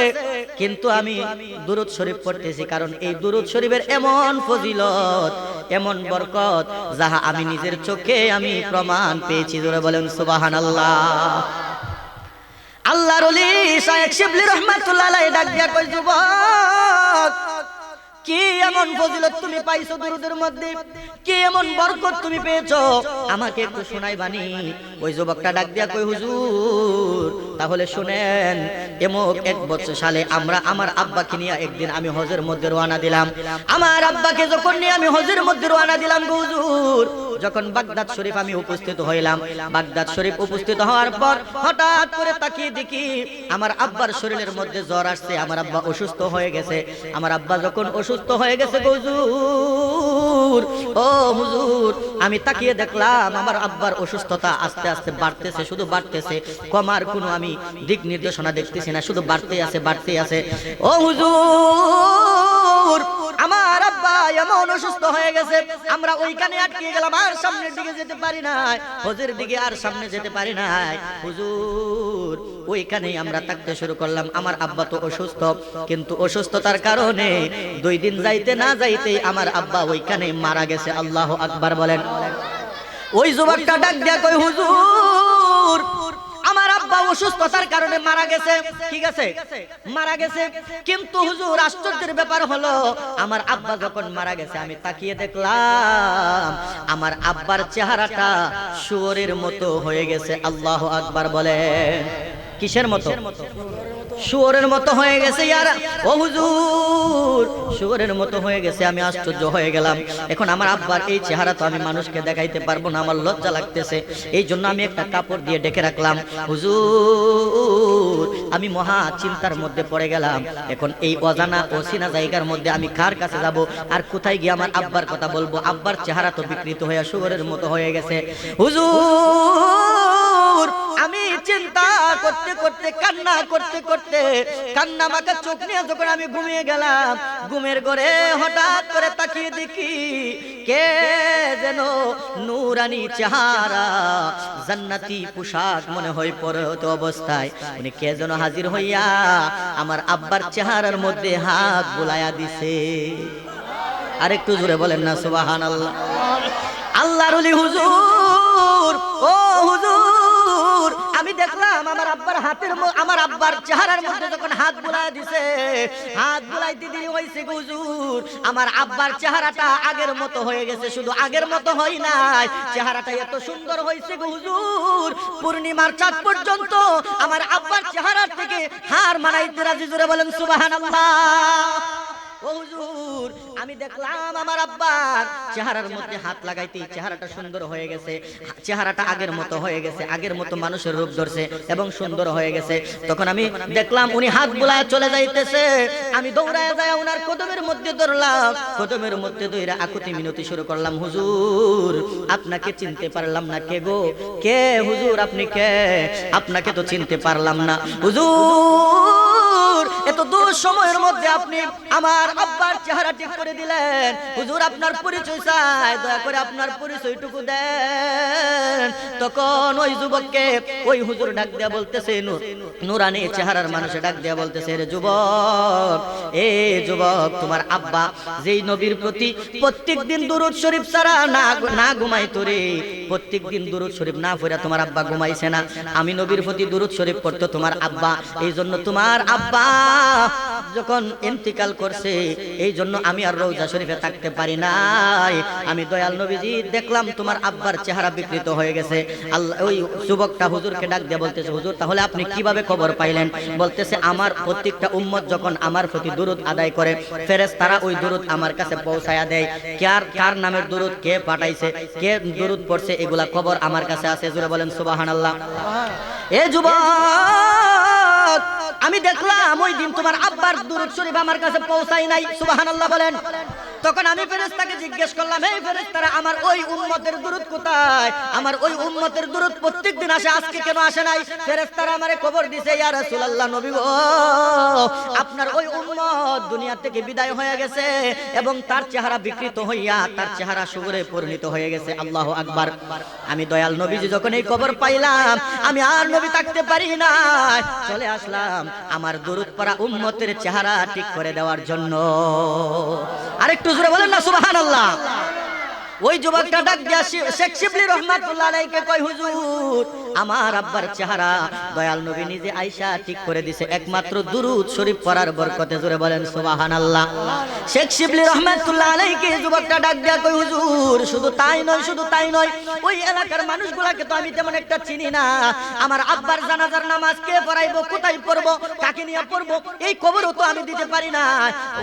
কিন্তু আমি দুরূদ শরীফ পড়তেছি, কারণ এই দুরূদ শরীফের এমন ফজিলত, এমন বরকত, যাহা আমি নিজের চোখে আমি প্রমাণ পেয়েছি। জোরে বলেন সুবহানাল্লাহ। আল্লাহর ওলি শেখ শিবলি রহমাতুল্লাহ আলাইহি ডাক দিয়া কই, যুবক, কি এমন ফজিলত তুমি পাইছো দুরূদের মধ্যে? কি এমন বরকত তুমি পেয়েছো? আমাকে একটু শোনাইবানি? ওই যুবকটা ডাক দিয়া কই, হুজুর, তাহলে শুনেন, এমক 1 বছর সালে আমার আব্বাকে নিয়ে একদিন আমি হজের মধ্যে রওনা দিলাম। আমার আব্বাকে যখন নিয়ে আমি হজের মধ্যে রওনা দিলাম, হুজুর, যখন বাগদাদ শরীফ আমি উপস্থিত হইলাম, বাগদাদ শরীফ উপস্থিত হওয়ার পর হঠাৎ করে তাকিয়ে দেখি আমার আব্বার শরীরের মধ্যে জ্বর আসছে, আমার আব্বা অসুস্থ হয়ে গেছে। আমার আব্বা যখন অসুস্থ হয়ে গেছে হুজুর, ও হুজুর, আমি তাকিয়ে দেখলাম আমার আব্বার অসুস্থতা আস্তে আস্তে বাড়তেছে, শুধু বাড়তেছে, কমার কোনো আমি দিক নির্দেশনা দেখতেছি না, শুধু বাড়তেই আছে, বাড়তেই আছে। ও হুজুর, আমার আব্বা এমন অসুস্থ হয়ে গেছে, আমরা ওইখানে আটকে গেলাম, আর সামনের দিকে যেতে পারি নাই, হজের দিকে আর সামনে যেতে পারি নাই। হুজুর, ওইখানেই আমরা থাকতে শুরু করলাম। আমার আব্বা তো অসুস্থ, কিন্তু অসুস্থতার কারণে 2 দিন যাইতে না যাইতে আমার আব্বা ওইখানে মারা গেছে। আল্লাহু আকবার বলেন। ওই যুবকটা ডাক দিয়া কই, হুজুর, আমার আব্বা অসুস্থতার কারণে মারা গেছে। ঠিক আছে, মারা গেছে, কিন্তু হুজুর আশ্চর্যের ব্যাপার হলো আমার আব্বা যখন মারা গেছে আমি তাকিয়ে দেখলাম আমার আব্বার চেহারাটা শুয়োরের মতো হয়ে গেছে। আল্লাহু আকবার বলেন। কিসের মতো? শুয়োরের মতো হয়ে গেছে। ও হুজুর, শুয়োরের মতো হয়ে গেছে। আমি আশ্চর্য হয়ে গেলাম। এখন আমার আব্বার এই চেহারা তো আমি মানুষকে দেখাইতে পারবো না, আমার লজ্জা লাগতেছে। এই জন্য আমি একটা কাপড় দিয়ে ঢেকে রাখলাম। হুজুর, আমি মহা চিন্তার মধ্যে পড়ে গেলাম। এখন এই অজানা অচেনা জায়গার মধ্যে আমি কার কাছে যাব আর কোথায় গিয়ে আমার আব্বার কথা বলবো? আব্বার চেহারা তো বিকৃত হয়ে শুয়োরের মতো হয়ে গেছে। হুজুর, আমি চিন্তা করতে করতে, কান্না করতে করতে, কান্না মাখা চোখ নিয়ে যখন আমি ঘুমিয়ে গেলাম, ঘুমের ঘরে হঠাৎ করে তাকিয়ে দেখি কে যেন নূরানি চেহারা, জান্নাতি পোশাক মনে হয় পরত অবস্থায় উনি কে যেন হাজির হইয়া আমার আব্বার চেহারার মধ্যে হাত বুলাইয়া দিছে। আর একটু জোরে বলেন না সুবহানাল্লাহ। আল্লাহর ওলি হুজুর, ও হুজুর, আমি দেখলাম আমার আব্বার হাতের, আমার আব্বার চেহারার মধ্যে যখন হাত বুলায় দিছে, হাত বুলাইতে দিয়ে হইছে হুজুর আমার আব্বার চেহারাটা আগের মতো হয়ে গেছে। শুধু আগের মতো হয় নাই, চেহারাটা এত সুন্দর হইছে হুজুর, পূর্ণিমার চাঁদ পর্যন্ত আমার আব্বার চেহারার থেকে হার মানাইতে রাজি। জোরে বলেন সুবহানাল্লাহ। ও হুজুর, আমি দেখলাম আমার আব্বার চেহারার মধ্যে হাত লাগাইতেই চেহারাটা সুন্দর হয়ে গেছে, চেহারাটা আগের মতো হয়ে গেছে, আগের মতো মানুষের রূপ ধরছে এবং সুন্দর হয়ে গেছে। তখন আমি দেখলাম উনি হাত বুলায় চলে যাইতেছে, আমি দৌড়ায় যায় ওনার কদমের মধ্যে ধরলাম, কদমের মধ্যে ধরে আকুতি মিনতি শুরু করলাম। হুজুর, আপনাকে চিনতে পারলাম না। কে গো? কে হুজুর? আপনি কে? আপনাকে তো চিনতে পারলাম না হুজুর। এত দূর সময়ের মধ্যে আপনি আমার আব্বার চেহারা ঠিক করে দিলেন। হুজুর, আপনার পরিচয় চাই, দয়া করে আপনার পরিচয়টুকু দেন। তখন ওই যুবককে ওই হুজুর ডাক দেয়া বলতেছে, নুরানি চেহারার মানুষে ডাক দেয়া বলতেছে, রে যুবক, এ যুবক, তোমার আব্বা যেই নবীর প্রতি প্রত্যেকদিন দুরূদ শরীফ ছাড়া না ঘুমাইতো রে, প্রত্যেকদিন দুরূদ শরীফ না পড়া তোমার আব্বা ঘুমাইছে না। আমি নবীর প্রতি দুরূদ শরীফ পড়তো তোমার আব্বা, এই জন্য তোমার আব্বা যখন ইন্তিকাল করছে, এই জন্য আমি আর রওজা শরীফে থাকতে পারি নাই। আমি দয়াল নবীজি দেখলাম তোমার আব্বার চেহারা বিকৃত হয়ে গেছে। আল্লাহ, ওই যুবকটা হুজুরকে ডাক দিয়ে বলতেছে, হুজুর, তাহলে আপনি কিভাবে খবর পাইলেন? বলতেছে, আমার প্রত্যেকটা উম্মত যখন আমার প্রতি দুরূদ আদায় করে, ফেরেশতারা ওই দুরূদ আমার কাছে পৌঁছায়া দেয়। কার নামের দুরূদ, কে পাঠাইছে, কে দুরূদ পড়ছে, এগুলা খবর আমার কাছে আছে। জোরে বলেন সুবহানাল্লাহ। এ যুবক, আমি দেখলাম ওই দিন তোমার আব্বার দুরূদ শরীফ আমার কাছে পৌঁছায় নাই। সুবহানাল্লাহ বলেন। তখন আমি ফেরেশতাকে জিজ্ঞেস করলাম, এই ফেরেশতারা, আমার ওই উম্মতের দুরূদ কোথায়? আমার ওই উম্মতের দুরূদ প্রত্যেকদিন আসে, আজকে কেন আসে নাই? ফেরেশতারা আমারে খবর দিছে, ইয়া রাসূলুল্লাহ, নবী গো, আপনার ওই উম্মত দুনিয়া থেকে বিদায় হয়ে গেছে এবং তার চেহারা বিকৃত হইয়া তার চেহারা শুয়োরে পরিণত হয়ে গেছে। আল্লাহু আকবার। আমি দয়াল নবীজি যখন এই খবর পাইলাম, আমি আর নবী থাকতে পারি না, চলে আসলাম আমার দুরূদ পড়া উম্মতের চেহারা ঠিক করে দেওয়ার জন্য। আরেকটু জোরে বলেন না সুবহানাল্লাহ। ওই যুবকটা ডাক দিয়া শেখ শিবলি রহমাতুল্লাহ আলাইহিকে কয়, হুজুর, আমার আব্বার চেহারা দয়াল নবী নিজে আয়েশা ঠিক করে দিছে একমাত্র দুরূদ শরীফ পড়ার বরকতে। জোরে বলেন সুবহানাল্লাহ। শেখ শিবলি রহমাতুল্লাহ আলাইহিকে যুবকটা ডাক দিয়া কয়, হুজুর, শুধু তাই নয়, শুধু তাই নয়, ওই এলাকার মানুষগুলাকে তো আমি তেমন একটা চিনি না। আমার আব্বার জানাজার নামাজ কে পড়াইবো, কোথায় পড়বো, কাকে নিয়ে পড়বো, এই খবরও তো আমি দিতে পারি না।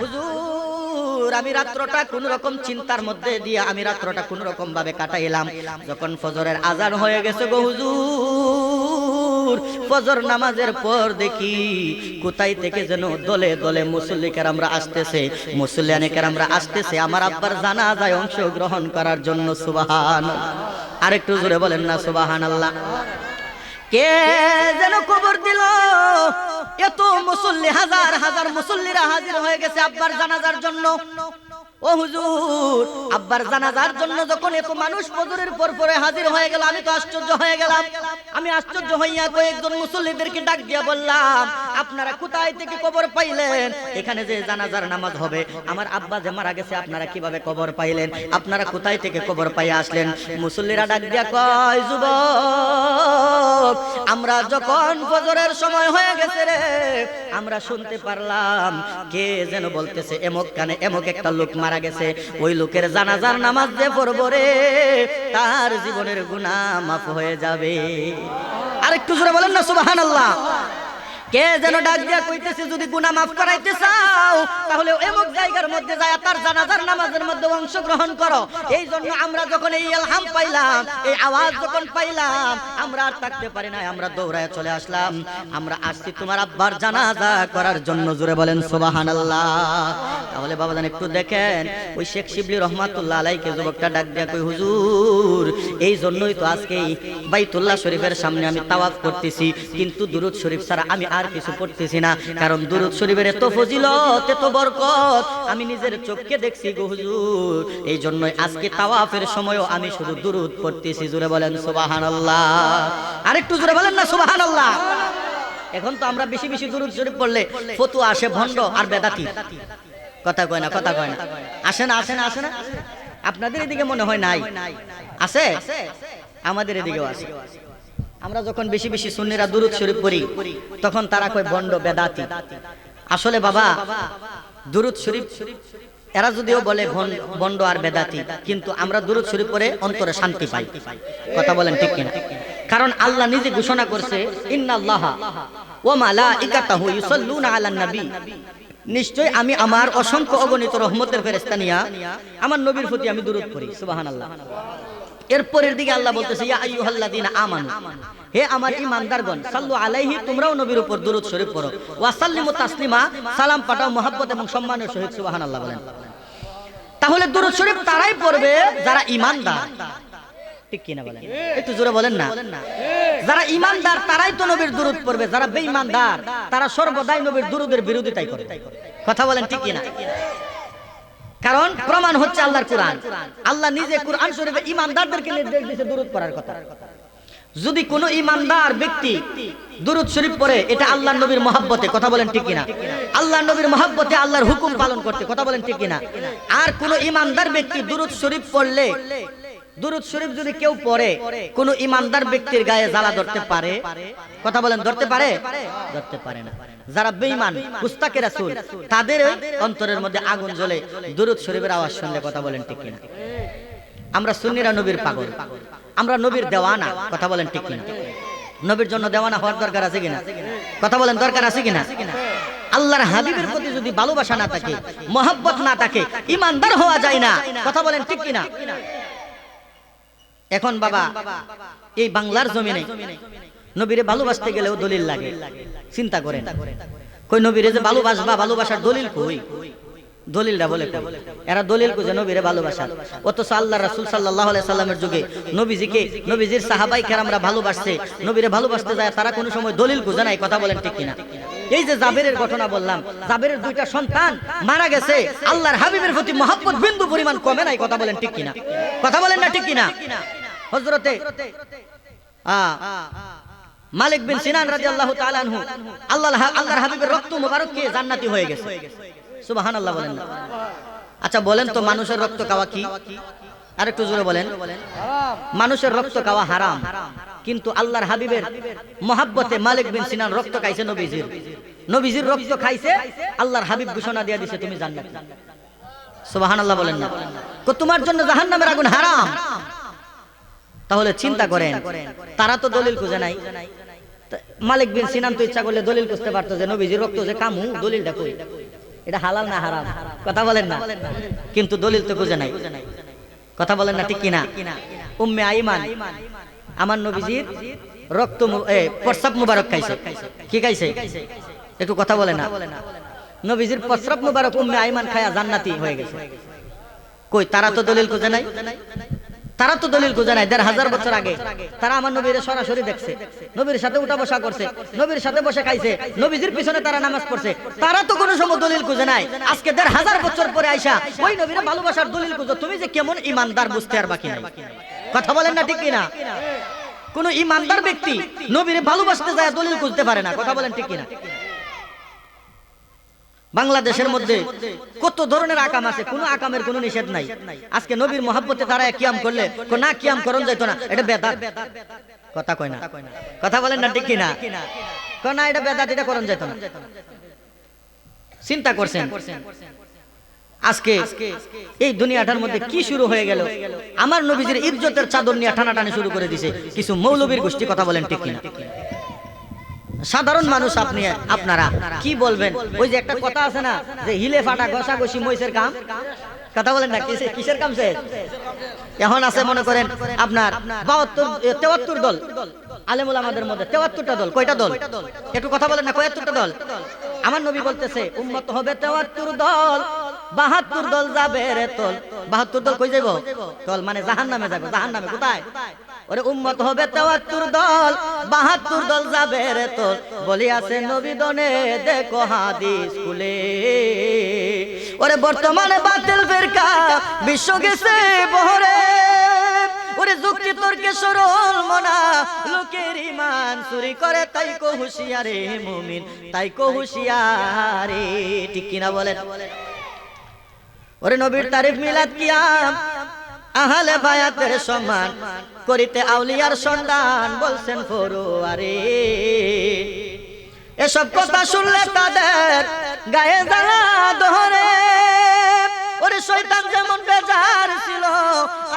হুজুর, হুজুর আমি রাত্রটা কোন রকম চিন্তার মধ্যে দিয়ে আমি রাত্রটা কোন রকম ভাবে কাটাইলাম। যখন ফজরের আজান হয়ে গেছে গো হুজুর, ফজর নামাজের পর দেখি কোথায় থেকে যেন দলে দলে মুসল্লি কেরামরা আসতেছে, মুসল্লিয়ানে কেরামরা আসতেছে আমার আব্বার জানাজায় অংশগ্রহণ করার জন্য। সুবহানাল্লাহ, আরেকটু জোরে বলেন না সুবহানাল্লাহ। কে যেন খবর দিল এত মুসল্লি, হাজার হাজার মুসল্লিরা হাজির হয়ে গেছে আব্বার জানাজার জন্য। ও হুজুর, আব্বার জানাজার জন্য যখন এত মানুষ ফজরের পর পরে হাজির হয়ে গেল, আমি তো আশ্চর্য হয়ে গেলাম। আমি আশ্চর্য হইয়া কয়েকজন মুসল্লিদেরকে ডাক দিয়া বললাম, আপনারা কোথায় থেকে খবর পাইলেন এখানে যে জানাজার নামাজ হবে, আমার আব্বা যে মারা গেছে আপনারা কিভাবে খবর পাইলেন, আপনারা কোথায় থেকে খবর পাইয়া আসলেন? মুসল্লিরা ডাক দিয়া কয়, যুবক আমরা যখন ফজরের সময় হয়ে গেছে রে, আমরা শুনতে পারলাম কে যেন বলতেছে এমক কানে এমক একটা লোক মারা গেছে, ওই লোকের জানাজার নামাজ যে পড়ব রে তার জীবনের গুনাহ মাফ হয়ে যাবে। আরেকটু জোরে বলেন না সুবহানাল্লাহ। কে যেন ডাক দিয়া কইতেছে, যদি গুনাহ মাফ করাইতে চাও তাহলে এমক জায়গার মধ্যে যায় তার জানাজার নামাজের মধ্যে অংশগ্রহণ করো। এই জন্য আমরা যখন এই ইলহাম পাইলাম, এই আওয়াজ যখন পাইলাম, আমরা আর থাকতে পারি না, আমরা দৌড়ায় চলে আসলাম। আমরা আসছি তোমার আব্বার জানাজা করার জন্য। জোরে বলেন সুবহানাল্লাহ। তাহলে বাবাজান একটু দেখেন, ওই শেখ শিবলি রহমাতুল্লাহ আলাইকে যুবকটা ডাক দিয়া কই, হুজুর এই জন্যই তো আজকে বাইতুল্লাহ শরীফের সামনে আমি তাওয়াফ করতেছি, কিন্তু দুরূদ শরীফ ছাড়া আমি আর কিছু পড়তেছি না, কারণ দুরূদ শরীফের এত ফজিলত এত বরকত আমি নিজের চোখে দেখছি গো হুজুর, এই জন্যই আজকে তাওয়াফের সময়ও আমি শুধু দুরূদ পড়তেছি। জোরে বলেন সুবহানাল্লাহ। আরেকটু জোরে বলেন না সুবহানাল্লাহ। এখন তো আমরা বেশি বেশি দুরূদ শরীফ পড়লে ফতুয়া আসে ভণ্ড আর বেদাতি। কথা কয় না, কথা কয় না, আসে না, আসে না, আসে না। আপনাদের এদিকে মনে হয় নাই, আছে? আমাদের এদিকেও আছে। আমরা যখন বেশি বেশি সুন্নিরা দুরূদ শরীফ পড়ি তখন তারা কয় ভণ্ড বেদাতি। আসলে বাবা দুরূদ শরীফ এরা যদিও বলে ভণ্ড আর বেদাতি, কিন্তু আমরা দুরূদ শরীফ পড়ে অন্তরে শান্তি পাই। কথা বলেন ঠিক কিনা? কারণ আল্লাহ নিজে ঘোষণা করছে, ইন্নাল্লাহা ওয়া মালাইকাতাহু ইউসাল্লুনা আলান নবী, নিশ্চয় আমি আমার অসংখ্য অগণিত রহমতের ফেরেশতা নিয়া আমার নবীর প্রতি আমি দুরূদ পড়ি। সুবহানাল্লাহ। এরপরের দিকে আল্লাহ বলতেছে, ইয়া আইয়ুহাল্লাযীনা আমানু, হে আমার ঈমানদারগণ, সাল্লু আলাইহি, তোমরাও নবীর উপর দুরূদ শরীফ পড়ো, ওয়া সাল্লিমু তাসলিমা, সালাম পাঠাও মহব্বত এবং সম্মানের সহিত। সুবহানাল্লাহ বলেন। তাহলে দুরূদ শরীফ তারাই পড়বে যারা ঈমানদার, ঠিক কি না বলেন? একটু জোরে বলেন না। যারা ঈমানদার তারাই তো নবীর দুরূদ পড়বে, যারা বেঈমানদার তারা সর্বদাই নবীর দুরূদের বিরোধিতাই করে। কথা বলেন ঠিক কি না? কারণ প্রমাণ হচ্ছে আল্লাহর কোরআন। আল্লাহ নিজে কোরআন শরীফে ঈমানদারদেরকে নির্দেশ দিয়েছে দুরূদ পড়ার কথা। যদি কোনো ঈমানদার ব্যক্তি দুরূদ শরীফ পড়ে, এটা আল্লাহর নবীর মহব্বতে। কথা বলেন ঠিক কিনা? আল্লাহর নবীর মহব্বতে আল্লাহর হুকুম পালন করতে। কথা বলেন ঠিক কিনা? আর কোন ঈমানদার ব্যক্তি দুরূদ শরীফ পড়লে, দুরূদ শরীফ যদি কেউ পড়ে, কোন ঈমানদার ব্যক্তির গায়ে জ্বালা ধরতে পারে? কথা বলেন, ধরতে পারে? ধরতে পারে না। যারা বেঈমান মুস্তাকে রাসূল, তাদের অন্তরের মধ্যে আগুন জ্বলে দুরূদ শরীফের আওয়াজ শুনলে। কথা বলেন ঠিক কিনা? আমরা সুন্নিরা নবীর পাগল, আমরা নবীর দেওয়ানা। কথা বলেন ঠিক কিনা? নবীর জন্য দেওয়ানা হওয়ার দরকার আছে কিনা? কথা বলেন, দরকার আছে কিনা? আল্লাহর হাবিবের প্রতি যদি ভালোবাসা না থাকে, মহব্বত না থাকে, ঈমানদার হওয়া যায় না। কথা বলেন ঠিক কিনা? এখন বাবা এই বাংলার জমিনে নবীরে ভালোবাসতে গেলেও দলিল লাগে। চিন্তা করেন, কই নবীরে যে ভালোবাসবা, ভালোবাসার দলিল কই? দলিলটা বলে এরা দলিল খুঁজে নবীরে ভালোবাসার। অথচ আল্লাহ রাসূল সাল্লাল্লাহু আলাইহি সাল্লামের যুগে নবীজিকে, নবীজির সাহাবাই কেরামরা ভালোবাসছে, নবীরে ভালোবাসতে যায় তারা কোনো সময় দলিল খুঁজে নাই। কথা বলেন ঠিক কিনা? এই যে জাবেরের ঘটনা বললাম, জাবেরের দুইটা সন্তান মারা গেছে, আল্লাহর হাবিবের প্রতি মহব্বত বিন্দু পরিমাণ কমে নাই। কথা বলেন ঠিক কিনা? কথা বলেন না ঠিক কিনা? হযরতে মালিক বিন সিনান রাদিয়াল্লাহু তাআলা আনহু, আল্লাহর হাবিবের রক্ত মুবারককে জান্নাতি হয়ে গেছে। সুবহানাল্লাহ বলেন না। আচ্ছা বলেন তো, মানুষের রক্ত খাওয়া কি? আরেকটু জোরে বলেন। মানুষের রক্ত খাওয়া হারাম, কিন্তু আল্লাহর হাবিবের মহব্বতে মালিক বিন সিনান রক্ত খাইছে নবীজির। নবীজির রক্ত খাইছে, আল্লাহর হাবিব ঘোষণা দিয়ে দিয়েছে তুমি জান্নাতি। সুবহানাল্লাহ বলেন না। তোমার জন্য জাহান্নামের আগুন হারাম। তাহলে চিন্তা করেন, তারা তো দলিল খুঁজে নাই। মালিক বিন সিনান তো ইচ্ছা করলে দলিল খুঁজতে পারতো যে নবীজির রক্ত যে কামু, দলিলটা কই? এটা হালাল না হারাম? কথা বলেন না, কিন্তু দলিল তো খুঁজে নাই। কথা বলেন না ঠিক কিনা? উম্মে আইমান আমার নবীজির রক্ত প্রস্রাব মুবারক খাইছে। কি খাইছে? একটু কথা বলে না। নবীজির প্রস্রাব মুবারক উম্মে আইমান খায়া জান্নাতি হয়ে গেছে। কই তারা তো দলিল খুঁজে নাই, তারা তো দলিল খুঁজে নাই। ১৫০০ বছর আগে তারা আমার নবীর সরাসরি দেখছে, নবীর সাথে উঠা বসা করছে, নবীর সাথে বসে খাইছে, নবীজির পিছনে তারা নামাজ পড়ছে। তারা তো কোনো সময় দলিল খুঁজে নাই। আজকে ১৫০০ বছর পরে আইসা ওই নবীর ভালোবাসার দলিল খুঁজো, তুমি যে কেমন ইমানদার বুঝতে আর বাকি নাই। কথা বলেন না ঠিক কিনা? কোন ইমানদার ব্যক্তি নবীর ভালোবাসতে যায় দলিল খুঁজতে পারে না। কথা বলেন ঠিক কিনা? বাংলাদেশের মধ্যে কত ধরনের আকাম আছে, কোন আকামের কোনো নিষেধ নাই। আজকে নবীর মহব্বতে তারা কিয়াম করলে না কিয়াম করন যাইতো না, এটা বেদাত। কথা কয় না, কথা বলেন না ঠিক কিনা? না এটা বেদাত, এটা করন যাইতো না। চিন্তা করছেন আজকে এই দুনিয়াটার মধ্যে কি শুরু হয়ে গেল? আমার নবীজির ইজ্জতের চাদর নিয়ে টানাটানি শুরু করে দিছে কিছু মৌলবীর গোষ্ঠী। কথা বলেন ঠিক কিনা? সাধারণ মানুষ আপনি আপনারা কি বলবেন? ওই যে একটা কথা আছে না যে হিলে ফাটা ঘষাঘষি মহিষের কাম। কথা বলেন না, কিসের কাম শেষ? এখন আছে মনে করেন আপনার ৭২ দল আলেমুল আমাদের মধ্যে ৭৩টা দল। কয়টা দল? একটু কথা বলেন না, কয়টা দল? আমার নবী বলতেছে উম্মত হবে ৭৩ দল, ৭২ দল যাবে রে তল। ৭২ দল কই যাইব? তল মানে জাহান্নামে যাবে। জাহান্নামে কোথায়? ওরে উম্মত হবে ৭৩ দল, ৭২ দল যাবে রে তল। বলি আছে নবী দনে দেখো হাদিস খুলে। ওরে বর্তমানে বাতিল ফিরকা বিশ্ব গেছে বহরে। ওরে যুক্তি তর্কে সরল মনা লোকের ঈমান চুরি করে, তাই কো হুঁশিয়ারে মুমিন, তাই কো হুঁশিয়ারে। ঠিক কিনা বলেন? ওরে নবীর তারিফ মিলাদ কিয়াম আহলে বায়াতের সম্মান করিতে আউলিয়ার সন্ধান বলছেন ফরোয়ারে। এসব কথা শুনলে তাদের গায়ে জ্বালা ধরে। ওরে শয়তান যেমন বেজার ছিল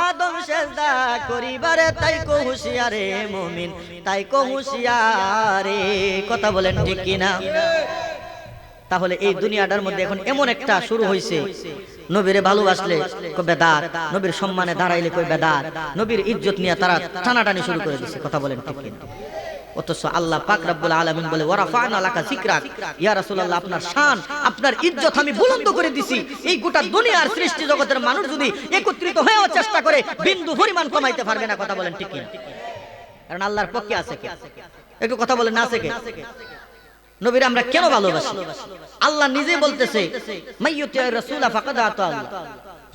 আদম সেজদা করিবারে, তাই কো হুঁশিয়ারে মুমিন, তাই কো হুঁশিয়ারে। কথা বলেন ঠিক কিনা? তাহলে এই দুনিয়াটার মধ্যে এখন এমন একটা শুরু হয়েছে, নবীরে ভালোবাসলে কই বেদাত, নবীর সম্মানে দাঁড়াইলে কই বেদাত, নবীর ইজ্জত নিয়ে তারা টানাটানি শুরু করে দিয়েছে। কথা বলেন ঠিক কিনা? অথচ আল্লাহ পাক রব্বুল আলামিন বলে ওয়ারাফা'না লাকা যিকরাক, ইয়া রাসূলুল্লাহ আপনার শান, আপনার ইজ্জত আমি বুলন্দ করে দিছি। এই গোটা দুনিয়ার সৃষ্টি জগতের মানুষ যদি একত্রিত হয়েও চেষ্টা করে বিন্দু পরিমাণ কমাইতে পারবে না। কথা বলেন ঠিক কিনা? কারণ আল্লাহর পক্ষে আছে কে? একটু কথা বলেন না আছে কে? নবীর আমরা কেন ভালোবাসি? আল্লাহ নিজে বলতেছে মাইয়ুতির রাসূলা ফাকাদ আতা আল্লাহ।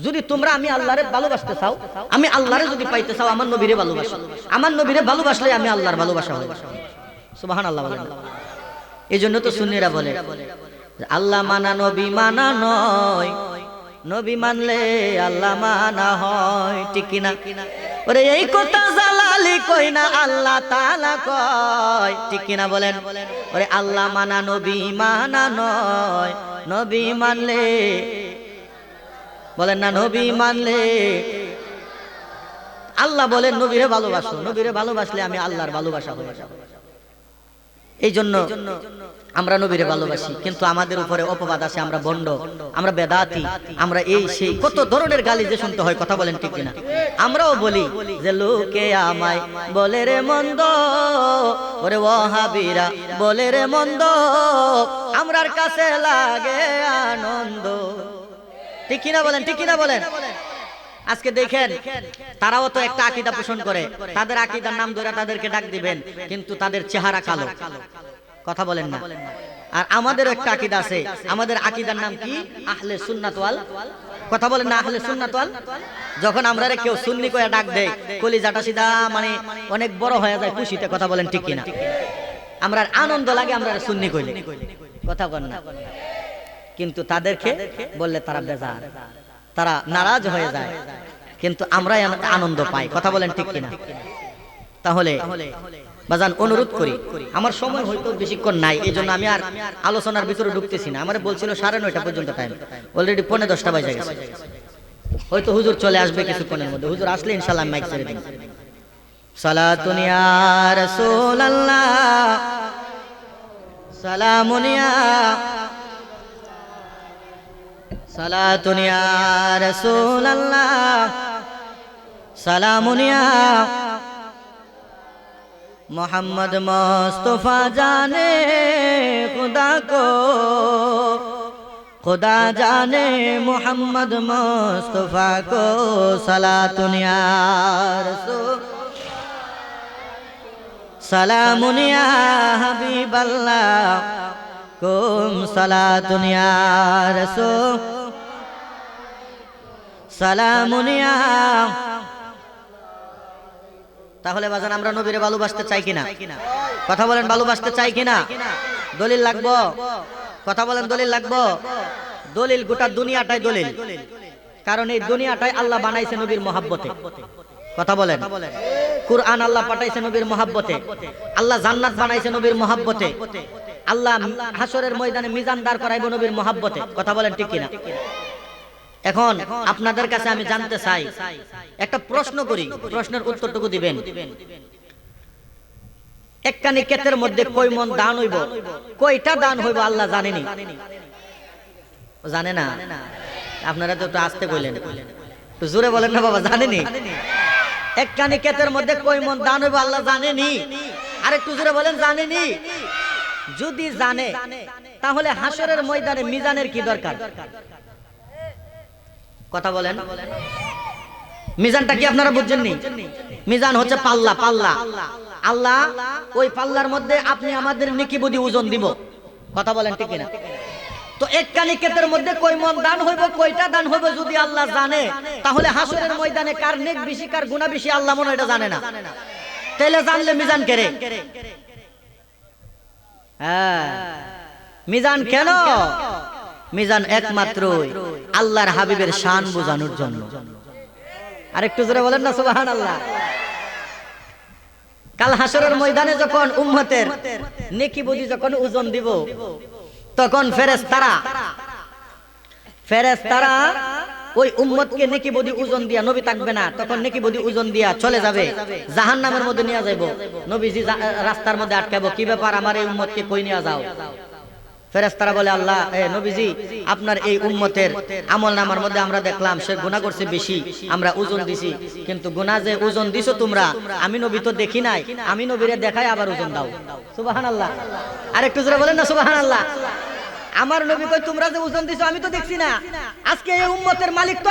যদি তোমরা আমি আল্লাহরে ভালোবাসতে চাও, আমি আল্লাহরে যদি পাইতে চাও, আমার নবীরে ভালোবাসো। আমার নবীরে ভালোবাসলে আমি আল্লাহর ভালোবাসা হবে। সুবহানাল্লাহ বলেন। এইজন্য তো সুন্নিরা বলে আল্লাহ মানা নবী মানা নয়, নবী মানলে আল্লাহ মানা হয়। ঠিক কিনা? ওরে এই কথা জালালি কই না আল্লাহ তাআলা কয়। ঠিক কিনা বলেন? ওরে আল্লাহ মানা নবী মানা নয়, নবী মানলে বলেন না, নবী মানলে আল্লাহ বলেন নবীরে ভালোবাসো, নবীরে ভালোবাসলে আমি আল্লাহর ভালোবাসা হয়ে যাব। এই জন্য আমরা নবীরে ভালোবাসি, কিন্তু আমাদের উপরে অপবাদ আছে, আমরা ভণ্ড, আমরা বেদাতি, আমরা এই সেই কত ধরনের গালি যে শুনতে হয়। কথা বলেন ঠিক কিনা? আমরাও বলি যে লোকে আমায় বলে রে মন্দ, ওরে ওয়াহাবিরা বলে রে মন্দ, আমরার কাছে লাগে আনন্দ। ঠিক কিনা বলেন? ঠিক কিনা বলেন? আজকে দেখেন তারাও তো একটা আকীদা পোষণ করে, তাদের আকীদার নাম ধরে তাদেরকে ডাক দিবেন, কিন্তু তাদের চেহারা কালো। কথা বলেন না? আর আমাদের একটা আকীদা আছে, আমাদের আকীদার নাম কি? আহলে সুন্নাত ওয়াল। কথা বলেন না? আহলে সুন্নাত ওয়াল। যখন আমরা কেউ সুন্নি কয়ে ডাক দেয়, কলিজাটা সিধা মানে অনেক বড় হয়ে যায় খুশিতে। কথা বলেন ঠিক কিনা? আমরা আনন্দ লাগে আমরা সুন্নি কইলে। কথা বলেন না? কিন্তু তাদেরকে বললে তারা বেজার, তারা নারাজ হয়ে যায়, কিন্তু আমরাই আনন্দ পাই। কথা বলেন ঠিক কিনা? তাহলে বাজান অনুরোধ করি, আমার সময় হয়তো বেশিক্ষণ নাই, এই জন্য আমি আর আলোচনার ভিতরে ঢুকতেছি না। আমার বলছিল 9:30 পর্যন্ত টাইম, অলরেডি 9:45 বাজে গেছে। হয়তো হুজুর চলে আসবে কিছুক্ষণের মধ্যে। হুজুর আসলে ইনশাআল্লাহ মাইক ছেড়ে দিন। সালাতুন ইয়া রাসূলুল্লাহ, সালামুন ইয়া সালাতুন ইয়া রাসূলুল্লাহ সালামুন ইয়া मोहम्मद मुस्तफा जाने खुदा को खुदा जाने मोहम्मद मुस्तफा को सलातुन या रसूल सलामुन या हबीब अल्लाह कुम सलातुन या रसूल सलामुन या। তাহলে বাজান আমরা নবীরে ভালোবাসতে চাই কিনা? কথা বলেন, ভালোবাসতে চাই কিনা? দলিল লাগবো? কথা বলেন, দলিল লাগবো? দলিল গোটা দুনিয়াটাই দলিল, কারণ এই দুনিয়াটাই আল্লাহ বানাইছে নবীর মহাব্বতে। কথা বলেন, কুরআন আল্লাহ পাঠাইছে নবীর মহাব্বতে, আল্লাহ জান্নাত বানাইছে নবীর মহাব্বতে, আল্লাহ হাসরের ময়দানে মিজান দাঁড় করাইবো নবীর মহাব্বতে। কথা বলেন ঠিক কিনা? এখন আপনাদের কাছে আমি জানতে চাই, একটা প্রশ্ন করি, প্রশ্নের উত্তরটুকু দিবেন। একখানি ক্ষেতের মধ্যে কয় মন দান হইব, কয়টা দান হইব আল্লাহ জানেনি? জানে না? আপনারা তো একটু আস্তে কইলেন, একটু জোরে বলেন না বাবা, জানেনি? একখানি ক্ষেতের মধ্যে কয় মন দান হইব আল্লাহ জানেনি? আর একটু জোরে বলেন, জানেনি? যদি জানে তাহলে হাসরের ময়দানে মিজানের কি দরকার? কথা বলেন, মিজানটা কি আপনারা বুঝছেননি? মিজান হচ্ছে পাল্লা, পাল্লা। আল্লাহ ওই পাল্লার মধ্যে আপনি আমাদের নেকি বুদ্ধি ওজন দিব। কথা বলেন ঠিক কিনা? তো একখানি ক্ষেতের মধ্যে কয় মন দান হইব, কয়টা দান হইব যদি আল্লাহ জানে, তাহলে হাসরের ময়দানে কার নেক বেশি কার গুনাহ বেশি আল্লাহ মনে এটা জানে না। তাহলে জানলে মিজান কেরে? হ্যাঁ, মিজান কেন? মিজান একমাত্র আল্লাহর হাবিবের শান বোঝানোর জন্য। আরেকটু জোরে বলেন না সুবহানাল্লাহ। কাল হাসরের ময়দানে যখন উম্মতের নেকি বুদ্ধি যখন ওজন দিব, তখন ফেরেশতারা ওই উম্মতকে নেকি বুদ্ধি ওজন দিয়া, নবী থাকবে না তখন, নেকি বুদ্ধি ওজন দিয়া চলে যাবে, জাহান্নামের মধ্যে নিয়ে যাইব। নবীজি রাস্তার মধ্যে আটকাবো, কি ব্যাপার আমার এই উম্মতকে কই নিয়ে যাও? ফেরেশতারা বলে, আল্লাহ নবীজি আপনার এই উম্মতের আমলনামার মধ্যে আমরা দেখলাম সে গুনাহ করছে বেশি, আমরা ওজন দিছি, কিন্তু গুনাহ যে ওজন দিছো তোমরা আমি নবী তো দেখি নাই, আমি নবীরে দেখাই আবার ওজন দাও। সুবহানাল্লাহ। আরেকটু জোরে বলেন না সুবহানাল্লাহ। আমার নবী কই তোমরা যে ওজন দিছো আমি তো দেখছি না, আজকে এই উম্মতের মালিক তো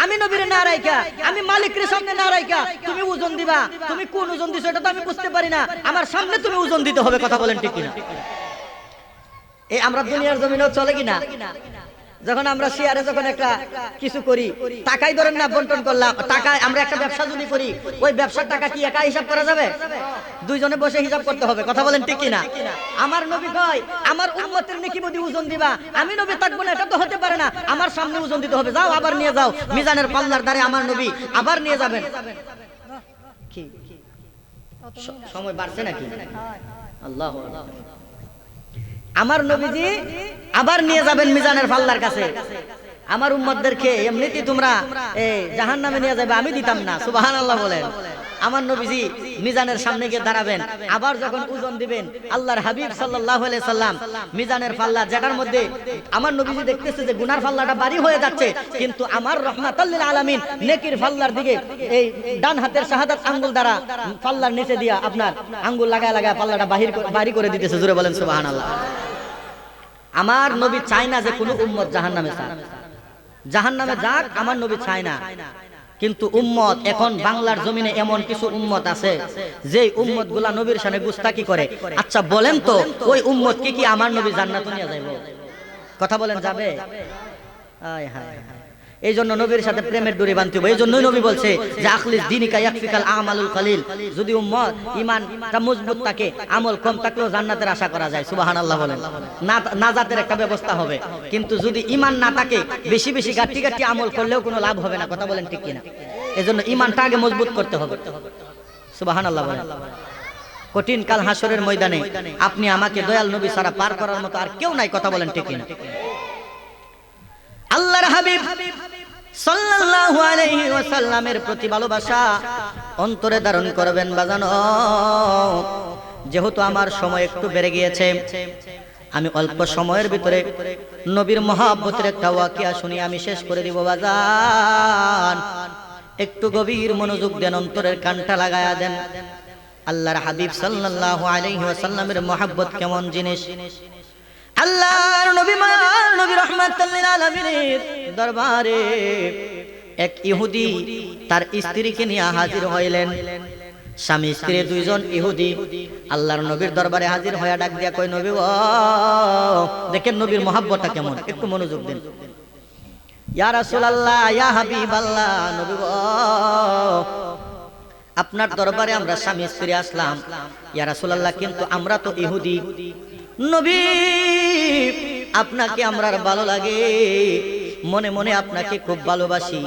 আমি নবীরে না রাইখা, আমি মালিকের সামনে না রাইখা তুমি ওজন দিবা, তুমি কোন ওজন দিছো এটা তো আমি বুঝতে পারি না, আমার সামনে তুমি ওজন দিতে হবে। কথা বলেন ঠিক কিনা? এই আমরা দুনিয়ার জমিনেও চলে কিনা? যখন আমরা শেয়ারে যখন একটা কিছু করি, টাকাই ধরেন না বন্টন করলাম, টাকায় আমরা একটা ব্যবসা যদি করি, ওই ব্যবসার টাকা কি একা হিসাব করা যাবে? দুইজনে বসে হিসাব করতে হবে। কথা বলেন ঠিক কিনা? আমার নবী কয় আমার উম্মতের নেকি বুদ্ধি ওজন দিবা, আমি নবী থাকবো না এটা তো হতে পারে না, আমার সামনে ওজন দিতে হবে। যাও আবার নিয়ে যাও, মিজানের পাল্লার দ্বারে আমার নবী আবার নিয়ে যাবেন। কি সময় বাড়ছে নাকি? আল্লাহ, আমার নবীজি আবার নিয়ে যাবেন মিজানের পাল্লার কাছে। আমার উম্মতদেরকে এমনিতেই তোমরা জাহান্নামে নিয়ে যাবে, আমি দিতাম না। সুবহানাল্লাহ বলেন। আমার নবীজি মিজানের সামনে গিয়ে দাঁড়াবেন, আবার যখন ওজন দিবেন আল্লাহর হাবিব সাল্লাল্লাহু আলাইহি সাল্লাম মিজানের পাল্লা যেটার মধ্যে আমার নবীজি দেখতেছে যে গুনার পাল্লাটা ভারী হয়ে যাচ্ছে, কিন্তু আমার রাহমাতাল লিল আলামিন নেকির পাল্লার দিকে এই ডান হাতের শাহাদাত আঙ্গুল দ্বারা পাল্লার নিচে দিয়া আপনার আঙ্গুল লাগায় লাগায় পাল্লাটা ভারী করে দিতেছে। জোরে বলেন সুবহানাল্লাহ। আমার নবী চায় না যে কোনো উম্মত জাহান্নামে যাক, জাহান্নামে যাক, আমার নবী চায় না। কিন্তু উম্মত এখন বাংলার জমিনে এমন কিছু উম্মত আছে যে উম্মত গুলা নবীর সামনে গুস্তাকি করে। আচ্ছা বলেন তো ওই উম্মত কি আমার নবী জান্নাতে নিয়ে যাইব? কথা বলেন, যাবে? হায় হায় হায়। এই জন্য নবীর সাথে প্রেমের ডোরি বাঁধতে হবে। এই জন্যই নবী বলছে যে আখলিস দীনিকা ইয়াকফিকাল আমালুল কলিল। যদি উম্মত ঈমানটা মজবুত থাকে, আমল কম থাকলেও জান্নাতের আশা করা যায়। সুবহানাল্লাহ বলেন। নাজাতের একটা ব্যবস্থা হবে। কিন্তু যদি ঈমান না থাকে, বেশি বেশি গাটি গাটি আমল করলেও কোনো লাভ হবে না। কথা বলেন ঠিক কিনা? এজন্য ঈমানটা আগে মজবুত করতে হবে। সুবহানাল্লাহ বলেন। কঠিন কাল হাসরের ময়দানে আপনি আমাকে দয়াল নবী ছাড়া পার করার মতো আর কেউ নাই। কথা বলেন ঠিক কিনা? আল্লাহর হাবিব সাল্লাল্লাহু আলাইহি ওয়াসাল্লামের প্রতি ভালোবাসা অন্তরে ধারণ করবেন বাজানো। যেহেতু আমার সময় একটু বেড়ে গিয়েছে, আমি অল্প সময়ের ভিতরে নবীর মহব্বতের একটা ওয়াকিয়া শুনি আমি শেষ করে দিব বাজান। একটু গভীর মনোযোগ দেন, অন্তরের কানটা লাগায়া দেন। আল্লাহর হাবিব সাল্লাল্লাহু আলাইহি ওয়াসাল্লামের মহব্বত কেমন জিনিস। আল্লাহর নবী মায়ার নবী রাহমাতুল লিল আলামিনের দরবারে এক ইহুদি তার স্ত্রীকে নিয়ে হাজির হইলেন। স্বামী স্ত্রী দুইজন ইহুদি আল্লাহর নবীর দরবারে হাজির হয়ে ডাক দিয়া কই, নবী ও দেখেন নবীর মহব্বতটা কেমন, একটু মনোযোগ দেন। ইয়া রাসূলুল্লাহ, ইয়া হাবিবাল্লাহ, নবী ও আপনার দরবারে আমরা স্বামী স্ত্রী আসলাম। ইয়া রাসূলুল্লাহ, কিন্তু আমরা তো ইহুদি। নবী আপনাকে আমরার ভালো লাগে, মনে মনে আপনাকে খুব ভালোবাসি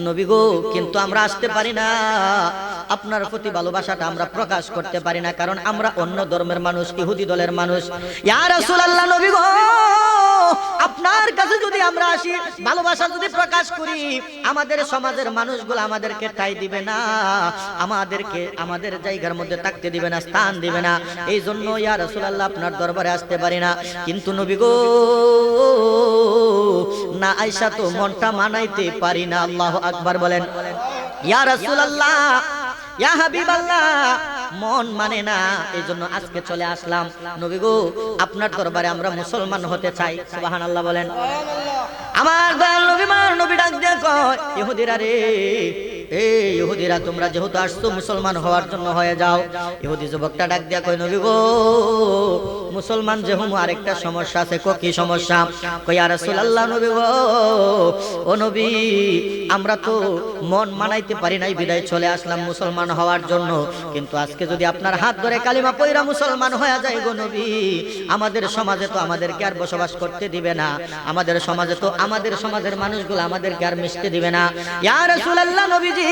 নবী গো, কিন্তু আমরা আসতে পারি না, আপনার প্রতি ভালোবাসাটা আমরা প্রকাশ করতে পারি না, কারণ আমরা অন্য ধর্মের মানুষ, ইহুদি দলের মানুষ। ইয়া রাসূলুল্লাহ, নবী গো আপনার কাছে যদি আমরা আসি, ভালোবাসা যদি প্রকাশ করি, আমাদের সমাজের মানুষগুলো আমাদেরকে ঠাই দিবে না, আমাদেরকে আমাদের জায়গার মধ্যে থাকতে দিবে না, স্থান দিবে না। এই জন্য ইয়া রাসূলুল্লাহ আপনার দরবারে আসতে পারি না। কিন্তু নবী গো না আয়েশা তো মনটা মানাইতে পারি না। আল্লাহু আকবার বলেন। ইয়া রাসূলুল্লাহ, ইয়া হাবিবাল্লাহ, মন মানে না, এইজন্য আজকে চলে আসলাম। নবী গো আপনার দরবারে আমরা মুসলমান হতে চাই। সুবহানাল্লাহ বলেন। আমার দয়াল নবী মার নবী ডাক দিয়ে কয়, ইহুদিরা রে, এই ইহুদিরা তোমরা যেহেতু আসছো মুসলমান হওয়ার জন্য হয়ে যাও। ইহুদি যুবকটা ডাক দিয়া কয়, নবী গো মুসলমান যে হুম আরেকটা সমস্যা আছে। কো কি সমস্যা? কই ইয়া রাসূলুল্লাহ, নবী গো ও নবী আমরা তো মন মানাইতে পারি নাই বিদায় চলে আসলাম মুসলমান হওয়ার জন্য, কিন্তু আজকে যদি আপনার হাত ধরে কালিমা পয়রা মুসলমান হয়ে যায় গো নবী, আমাদের সমাজে তো আমাদেরকে আর বসবাস করতে দিবে না, আমাদের সমাজে তো আমাদের সমাজের মানুষগুলো আমাদেরকে আর মিশতে দিবে না। ইয়া রাসূলুল্লাহ নবীজি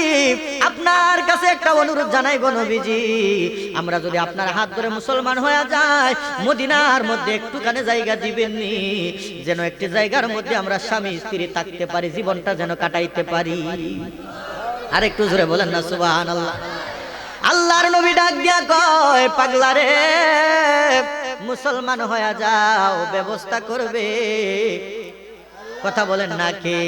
আপনার কাছে একটা অনুরোধ জানাই গো নবীজি, আমরা যদি আপনার হাত ধরে মুসলমান হয়ে যায়, মদিনার মধ্যে একটুখানি জায়গা দিবেননি, যেন একটি জায়গার মধ্যে আমরা স্বামী স্ত্রী থাকতে পারি, জীবনটা যেন কাটাইতে পারি। আর একটু জোরে বলেন না সুবহানাল্লাহ। আল্লাহর নবী ডাক দিয়া কয়, পাগলা রে মুসলমান হয়ে যাও, ব্যবস্থা করবে। কথা বলেন না কে?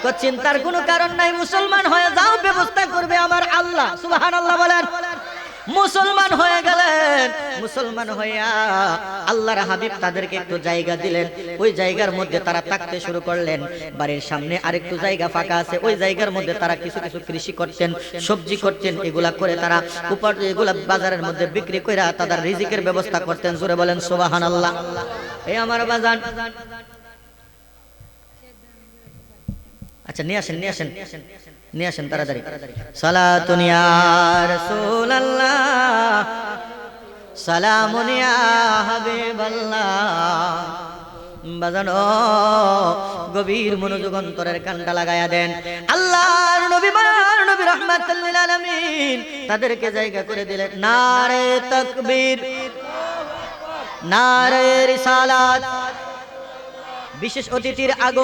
তো চিন্তার কোনো কারণ নাই, মুসলমান হয়ে যাও, ব্যবস্থা করবে আমার আল্লাহ। সুবহানাল্লাহ বলেন। মুসলমান হয়ে গেলেন, মুসলমান হইয়া আল্লাহর হাবিব তাদেরকে একটু জায়গা দিলেন, ওই জায়গার মধ্যে তারা থাকতে শুরু করলেন। বাড়ির সামনে আরেকটু জায়গা ফাঁকা আছে, ওই জায়গার মধ্যে তারা কিছু কিছু কৃষি করতেন, সবজি করতেন, এগুলা করে তারা এগুলা বাজারের মধ্যে বিক্রি করে তাদের রিজিকের ব্যবস্থা করতেন। জোরে বলেন সুবহানাল্লাহ। এই আমার বাজান, আচ্ছা নিয়ে আসেন নিয়ে আসেন নিয়ে আসেন তাড়াতাড়ি। সালাতুন ইয়া রাসূলুল্লাহ, সালামুন ইয়া হাবিবাল্লাহ। বাজানো গভীর মনোযোগ, অন্তরের কানটা লাগায়া দেন। আল্লাহর নবী মায়ার নবী রাহমাতুল লিল আলামিন তাদেরকে জায়গা করে দিলেন। নারে তাকবীর, নারে রিসালাত। বিশেষ অতিথির আগমন।